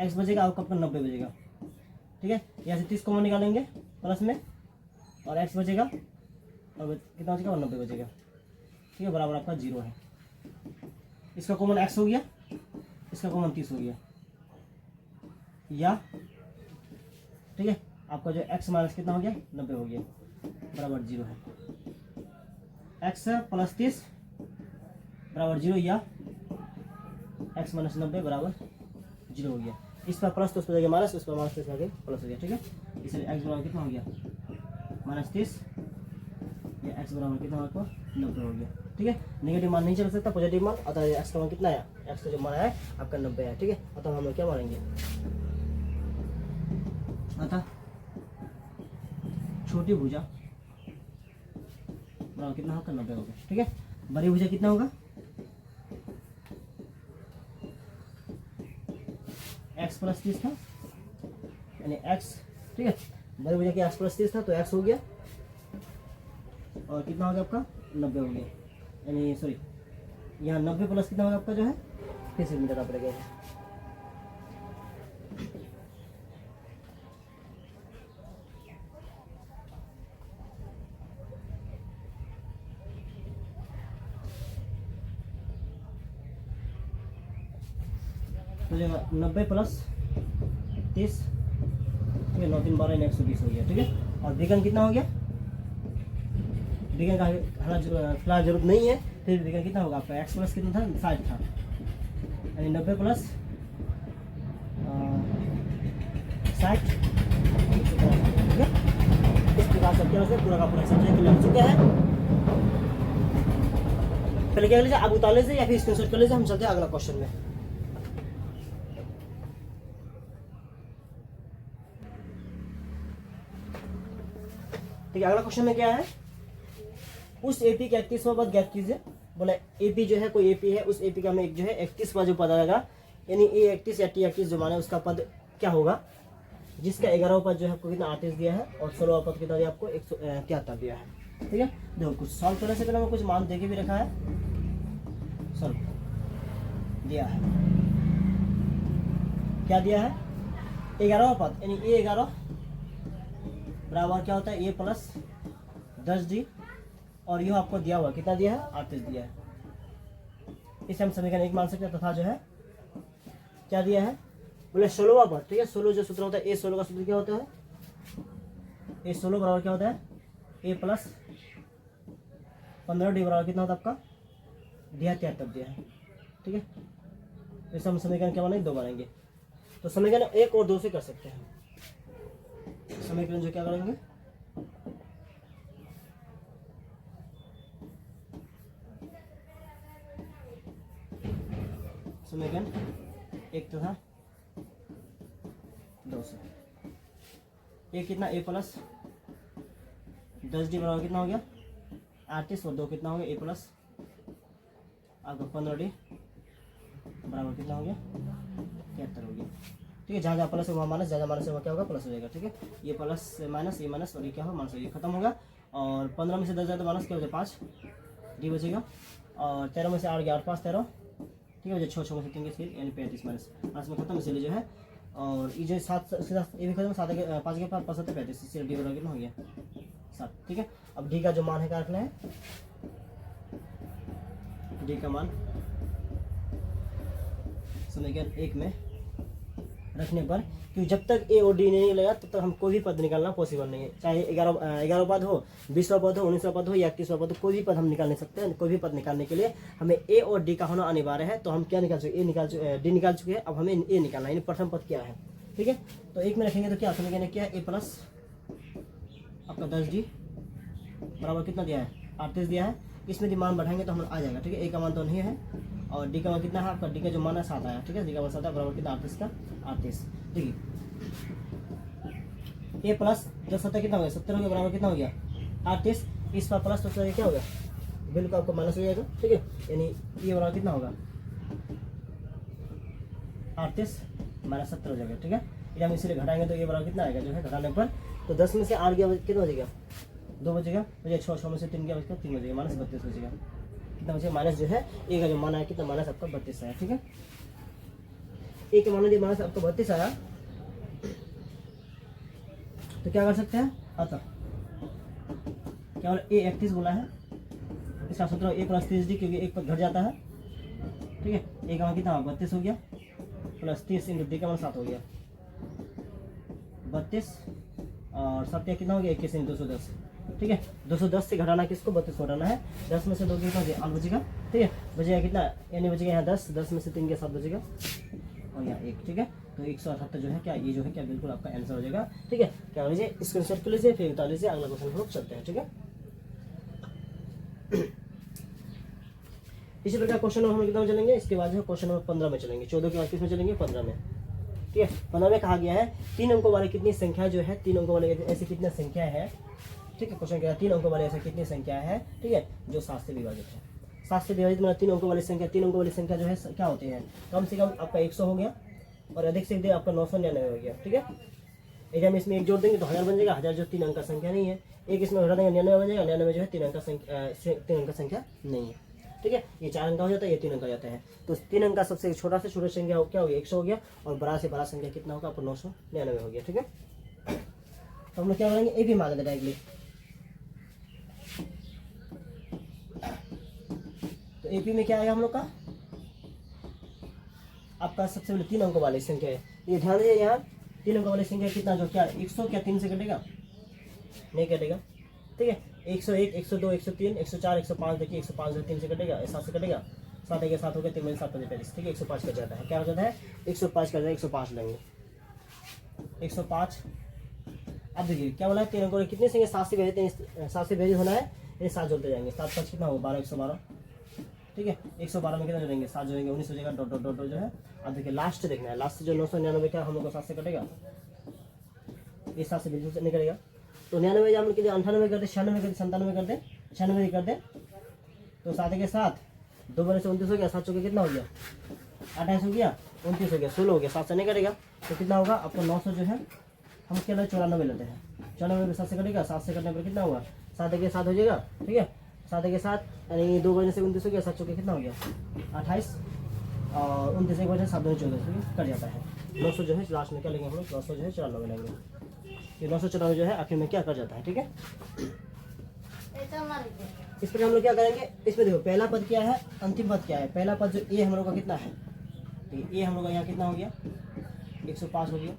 एक्स बचेगा आपका 90 बचेगा। ठीक है, यहाँ से 30 कॉमन निकालेंगे प्लस में और एक्स बचेगा और कितना बचेगा 90 बचेगा। ठीक है, बराबर आपका 0 है, इसका कॉमन एक्स हो गया इसका कॉमन 30 हो गया या ठीक है आपका जो एक्स माइनस कितना हो गया 90 हो गया बराबर 0 है, एक्स प्लस 30 बराबर 0 या एक्स माइनस 90 बराबर 0 हो गया। इस पर प्लस तो उस पर जाएगा माइनस, उस पर माइनस तो आगे प्लस हो गया। ठीक है, इसलिए एक्स बराबर कितना हो गया माइनस 30 या एक्स बराबर कितना आपको 90 हो गया। ठीक है, नेगेटिव मान नहीं चल सकता पॉजिटिव मान, अतः एक्स का मान कितना है एक्स का जो मान है आपका 90 है। ठीक है, अतः हम लोग क्या मानेंगे अतः छोटी भुजा बराबर कितना होगा 90 होगा। ठीक है, बड़ी भुजा कितना होगा एक्स प्लस 30 था यानी एक्स, ठीक है बड़ी भुजा की एक्स प्लस 30 था तो एक्स हो गया और कितना हो गया आपका 90 हो गया, यानी सॉरी यहाँ 90 प्लस कितना होगा आपका जो है फिर से मिटाना पड़ेगा। तो जो 90 प्लस 30 ठीक है 9 3 12 120 हो गया। ठीक है, और विकर्ण कितना हो गया विकर्ण का फिलहाल जरूरत नहीं है, फिर विकर्ण कितना होगा आपका एक्स प्लस कितना था 60 था यानी 90 प्लस 60। ठीक है, इस प्रकार से क्या पूरा का पूरा समझने के लिए हो चुका है। पहले क्या कर लीजिए आप उतार लीजिए या फिर स्क्रीनशॉट कर लीजिए, हम चलते हैं अगला क्वेश्चन में। ठीक है, अगला क्वेश्चन में क्या है उस एपी का 31वां पद ज्ञात कीजिए। बोला एपी जो है कोई एपी है उस एपी का हमें एक जो है 31वां जो पद आएगा यानी A31 या T31 जो मान है उसका पद क्या होगा, जिसका 11वां पद जो है आपको कितना 38 दिया है और 16वां पद कितना दिया आपको 173 दिया है। ठीक है, देखो कुछ सॉल्व करने से पहले मैं कुछ मान देके भी रखा है, सॉल्व दिया है, क्या दिया है 11वां पद यानी A11 बराबर क्या होता है A प्लस 10D और यह आपको दिया हुआ कितना दिया है 38 दिया है। इसे हम समीकरण 1 मान सकते हैं तथा जो है क्या दिया है बोले 16वां पद। ठीक है, 16 जो सूत्र होता है A16 का सूत्र क्या होता है A16 बराबर क्या होता है A प्लस 15D बराबर कितना होता है आपका दिया 73 दिया है। ठीक है, इसे हम समीकरण क्या बनाएंगे 2 बनाएंगे, तो समीकरण 1 और 2 से कर सकते हैं। समीकरण जो क्या करेंगे समीकरण 1 तथा 2 से ये कितना A प्लस 10D बराबर कितना हो गया 38 और 2 कितना हो गया A प्लस आपका 15D बराबर कितना हो गया 73 हो गया। ठीक है, जहाँ जहाँ प्लस है वहाँ माइनस, जहाँ माइनस है वहाँ क्या होगा प्लस हो जाएगा। ठीक है, ये प्लस माइनस ये माइनस और ये क्या होगा माइनस, ये खत्म होगा और 15 में से 10 जाए तो माइनस क्या हो जाए 5D बचेगा और 13 में से 8 गया 8 5 13। ठीक है, 6 में से 3 के यानी 35 माइनस में खत्म, इसीलिए जो है और ये जो 7 ये भी खत्म 7 के 5 के 5 5 7 35 इसलिए D बराबर कितना हो गया 7। ठीक है, अब D का जो मान है क्या रखना है D का मान समीकरण 1 में रखने पर, क्योंकि जब तक A और D नहीं लगा तब तक हम कोई भी पद निकालना पॉसिबल नहीं है, चाहे 11 पद हो 20वां पद हो 19वां पद हो या 31वां पद हो, कोई भी पद हम निकाल नहीं सकते हैं। कोई भी पद निकालने के लिए हमें A और D का होना अनिवार्य है। तो हम क्या निकाल चुके D निकाल चुके हैं, अब हमें A निकालना है, प्रथम पद क्या है। ठीक है, तो 1 में रखेंगे तो क्या समीकरण क्या है A प्लस आपका 10D बराबर कितना दिया है 38 दिया है। इसमें यदि मान बढ़ाएंगे तो हम आ जाएगा। ठीक है, A का मान तो नहीं है और D का मान कितना है आपका D का जो मान है 7 आया। ठीक है, D का मान 7 है बराबर कितना 38 का 38। देखिए A प्लस 10 7 कितना हो गया 70 हो गया बराबर कितना हो गया 38। इस पर प्लस तो क्या हो गया बिल्कुल आपको माइनस हो जाएगा। ठीक है, यानी ये बराबर कितना होगा 38 माइनस 70 हो जाएगा। ठीक है, ये हम इसलिए घटाएंगे तो ये बराबर कितना आएगा जो है घटाने पर, तो 10 में से 8 गया कितना बचेगा 2 बचेगा, मुझे 6 में से 3 गया बचेगा 3 बचेगा माइनस 32 बचेगा। कितना बचेगा माइनस जो है A का जो मान आया कितना माइनस आपका 32 आया। ठीक है, A का मान यदि माइनस आपका 32 आया तो क्या कर सकते हैं अतः क्या बोला A31 बोला है, इसका सूत्र A प्लस 30D क्योंकि एक पद घट जाता है। ठीक है, A का मान कितना 32 हो गया प्लस 30 इंटू D का मान 7 हो गया 32 और 7 कितना हो गया 21 इंटू 210। ठीक है, 210 से घटाना किसको 32 को घटाना है, 10 में से 2 कितना हो गया 8 बचेगा। ठीक है, बचेगा कितना यानी बचेगा यहाँ 10 में से 3 के 7 बचेगा और यहाँ 1। ठीक है, तो 178 जो है क्या ये जो है क्या बिल्कुल आपका आंसर हो जाएगा। ठीक है, क्या लीजिए स्क्रीनशॉट कर लीजिए फिर उतार लीजिए, अगला क्वेश्चन हम लोग चलते हैं। ठीक है, इसी प्रकार क्वेश्चन हम कितना में चलेंगे, इसके बाद जो क्वेश्चन नंबर 15 में चलेंगे, 14 के बाद किस में चलेंगे 15 में। ठीक है, 15 में कहा गया है 3 अंकों वाले कितनी संख्या जो है 3 अंकों वाले ऐसी कितनी संख्या है। ठीक है, क्वेश्चन क्या 3 अंकों वाले ऐसी कितनी संख्या है। ठीक है, जो 7 से विभाजित है। 7 से विभाजित मतलब 3 अंकों वाली संख्या, 3 अंकों वाली संख्या जो है क्या होती है कम से कम आपका 100 हो गया और अधिक से अधिक आपका 999 हो गया। ठीक है, एक हम इसमें एक जोड़ देंगे तो 1000 बन जाएगा, 1000 जो 3 अंक का संख्या नहीं है, एक इसमें घटा देंगे 99 बन जाएगा, 99 जो है 3 अंक का संख्या नहीं है। ठीक है, ये 4 अंक का हो जाता है, ये 3 अंक का हो जाता है, तो 3 अंक का सबसे छोटा से छोटा संख्या क्या हो गया 100 हो गया और बड़ा से बड़ा संख्या कितना होगा आपको 999 हो गया। ठीक है, तो हम लोग क्या करेंगे ए भी मान लेते डायरेक्टली, तो एपी में क्या आएगा हम लोग का आपका सबसे पहले 3 अंकों वाली संख्या है। ये ध्यान दीजिए यहाँ 3 अंकों वाली संख्या कितना जो क्या 100 क्या 3 से कटेगा नहीं कटेगा। ठीक है, 101 102 103 104 105 देखिए 105 जो 3 से कटेगा 7 से कटेगा 7 1 7 हो गया 3 में 7 45। ठीक है, 105 कट जाता है, क्या हो जाता है 105 कट जाता है, 105 लेंगे 105। अब देखिए क्या बोला है 3 अंकों कितने संख्या 7 से भेजते 7 से भेज होना है, ये 7 जोड़ते जाएंगे 7 5 कितना होगा 12 112। ठीक है, 112 में कितना जोड़ेंगे 7 जोड़ेंगे 19 हो जाएगा डॉट डॉट डॉट जो है। अब देखिए लास्ट देखना है, लास्ट जो 999 क्या हम लोग को 7 से कटेगा, ये 7 से बिल्कुल से नहीं करेगा, तो 99 हम लोग 98 कर दे 96 कर दे 97 कर दे 96 कर दे, तो 7 के साथ 2 बने से 29 हो गया, 7 चौके कितना हो गया 28 हो गया, 29 हो गया, 16 हो गया, 7 से नहीं कटेगा तो कितना होगा आपका 900 जो है हम क्या लेते 94 लेते हैं। 94 में 7 से कटेगा, 7 से कटने पर कितना हुआ 7 के 7 हो जाएगा, ठीक है 7 के 7 यानी 2 बजे से 29 हो गया, 7 चौके कितना हो गया 28 और 29 एक बजे 7 14 कट जाता है। 900 जो है लास्ट में क्या लेंगे हम लोग 900 जो है 94 लेंगे, ये 994 जो है आखिर में क्या कट जाता है, ठीक है। इस पर हम लोग क्या करेंगे, इसमें देखो पहला पद क्या है, अंतिम पद क्या है। पहला पद जो ए हम लोग का कितना है, ठीक है ए हम लोग का यहाँ कितना हो गया 105 हो गया,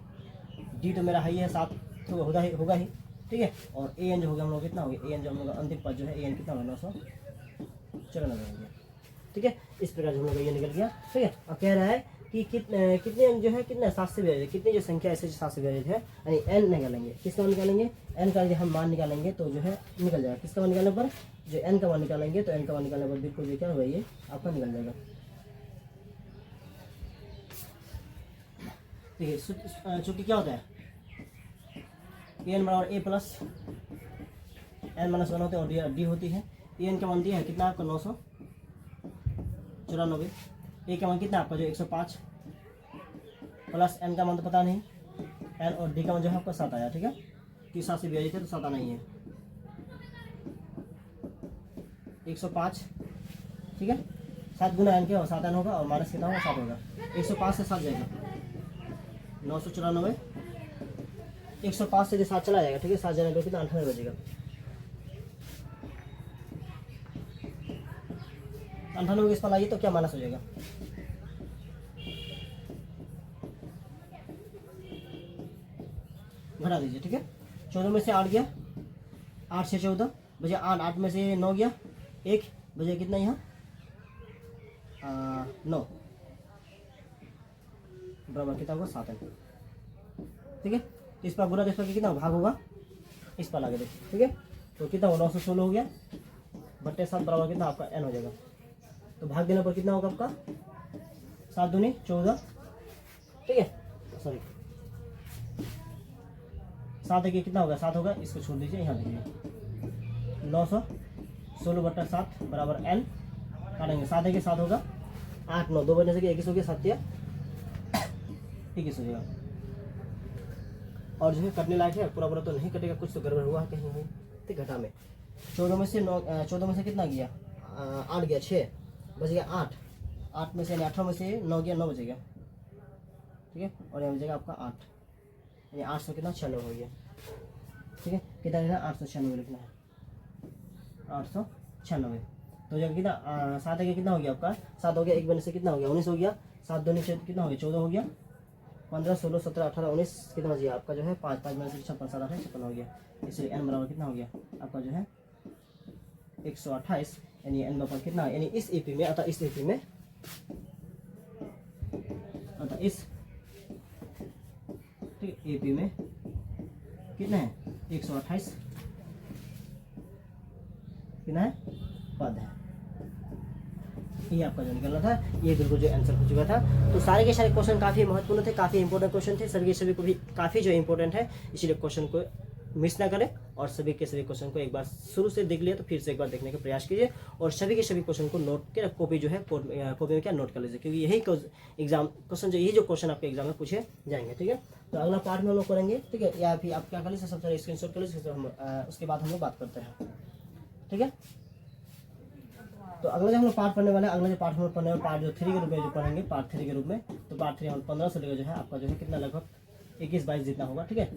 डी तो मेरा हाई है 7 तो होगा ही, ठीक है। और ए एन जो हो गया हम लोग कितना हो गया, ए एन जो हम लोग का अंतिम पद जो है ए एन कितना होगा 994 हो गया, ठीक है। इस प्रकार जो हम लोग ये निकल गया, ठीक है। अब कह रहा है कि कितने अंक जो है कितने 7 से विभाजित, कितनी जो संख्या ऐसे 7 से विभाजित है, यानी एन निकालेंगे। किसका मान निकालेंगे, एन का जो हम मान निकालेंगे तो जो है निकल जाएगा। किसका मान निकालने पर, जो एन का मान निकालेंगे तो एन का मान निकालने पर बिल्कुल भी क्या होगा ये आपका निकल जाएगा, ठीक है। चूंकि क्या होता है एन बराबर ए प्लस एन माइनस 1 होते हैं और डी होती है। ए एन का मान दिया है कितना आपका 994, ए का मान कितना आपका जो 105 प्लस एन का मान तो पता नहीं, एन और डी का मान जो है आपका 7 आया, ठीक है। कि 7 से विभाजित है तो 7 आना ही है 105, ठीक है। 7 गुना एन क्या होगा 7 एन होगा और माइनस कितना होगा 7 होगा, 105 से 7 जाएगा 994, 105 से 7 चला जाएगा, ठीक है। 7 जाने पर कितना 98 बजेगा, 98 के इस पर लाइए तो क्या माइनस हो जाएगा, घटा दीजिए, ठीक है। 14 में से 8 गया, 8 से 14 बजे 8, 8 में से 9 गया, 1 बजे कितना यहाँ 9 बराबर कितना होगा 7 एन, ठीक है। इस पर गुना, इस पर कितना भाग होगा इस पर लगा देखिए, ठीक है। तो कितना होगा 916 हो गया बट्टे 7 बराबर कितना आपका एन हो जाएगा। तो भाग देने पर कितना होगा आपका 7 दूनी 14, ठीक है। सॉरी 7 देखिए कितना होगा 7 होगा, इसको छोड़ दीजिए, यहाँ देखिए 916 बट्टा 7 बराबर एन, काटेंगे 7 के 7 होगा 8 9 2 बजे से 21 हो गया, 7 या 21 हो जाएगा। और जो है कटने लायक है, पूरा तो नहीं कटेगा, कुछ तो गड़बड़ हुआ है कहीं नहीं, ठीक। घटा में 14 में से 9 14 में से कितना गया 8 गया, 6 बच गया 8, 8 में से 18 में से 9 गया 9 बचेगा, ठीक है। और यहाँ बचेगा आपका 8, यानी 800 कितना 96 हो गया, ठीक है। कितना लिखना 896 लिखना है, 896 तो जब कितना 7 के कितना हो गया आपका 7 हो गया, 1 बनने से कितना हो गया 19 हो गया, 7 2 नीचे कितना हो गया 14 हो गया, 15 16 17 18 19 कितना हो गया आपका जो है 5 5 बनने से 56 7 8 56 हो गया। इसलिए एन बराबर कितना हो गया आपका जो है 128, यानी एन बराबर कितना, यानी इस ईपी में अतः इस ईपी में अतः इस एपी में कितना है 128 कितना है पद है, ये आपका जो निकलना था, ये बिल्कुल जो आंसर हो चुका था। तो सारे के सारे क्वेश्चन काफ़ी महत्वपूर्ण थे, काफ़ी इंपॉर्टेंट क्वेश्चन थे, सभी के सभी को भी काफ़ी जो इंपॉर्टेंट है, इसलिए क्वेश्चन को मिस ना करें और सभी के सभी क्वेश्चन को एक बार शुरू से देख लिया तो फिर से एक बार देखने का प्रयास कीजिए और सभी के सभी क्वेश्चन को नोट के कॉपी जो है कॉपी में क्या नोट कर लीजिए, क्योंकि यही एग्जाम क्वेश्चन जो यही जो क्वेश्चन आपके एग्जाम में पूछे जाएंगे, ठीक है। तो अगला पार्ट में हम लोग करेंगे, ठीक है, या फिर आप क्या कर लीजिए सबसे स्क्रीनशॉट कर लीजिए, हम उसके बाद हम लोग बात करते हैं, ठीक है। तो अगला जो हम लोग पार्ट पढ़ने वाले हैं, अगला जो पार्ट हम लोग पढ़ने वाले पार्ट जो 3 के रूप में जो पढ़ेंगे, पार्ट 3 के रूप में, तो पार्ट 3 हम 15 से लेकर जो है आपका जो है कितना लगभग 21-22 जितना होगा, ठीक है।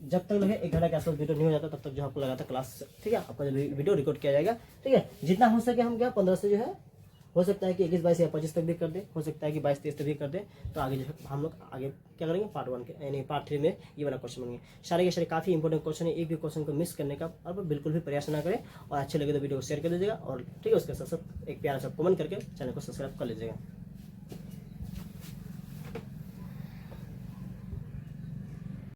जब तक लगे 1 घंटा के आसपास वीडियो नहीं हो जाता तब तक जो आपको लगातार क्लास, ठीक है, आपका जो वीडियो रिकॉर्ड किया जाएगा, ठीक है। जितना हो सके हम क्या 15 से जो है हो सकता है कि 21-22 या 25 तक भी कर दे, हो सकता है कि 22-23 तक भी कर दे। तो आगे जो है हम लोग आगे क्या करेंगे पार्ट 1 के यानी पार्ट 3 में ये वाला क्वेश्चन बनेंगे। सारे के सारे काफ़ी इंपॉर्टेंट क्वेश्चन है, एक भी क्वेश्चन को मिस करने का आप बिल्कुल भी प्रयास ना करें और अच्छे लगे तो वीडियो को शेयर कर दीजिएगा और ठीक है उसके साथ साथ एक प्यारा सा कमेंट करके चैनल को सब्सक्राइब कर लीजिएगा।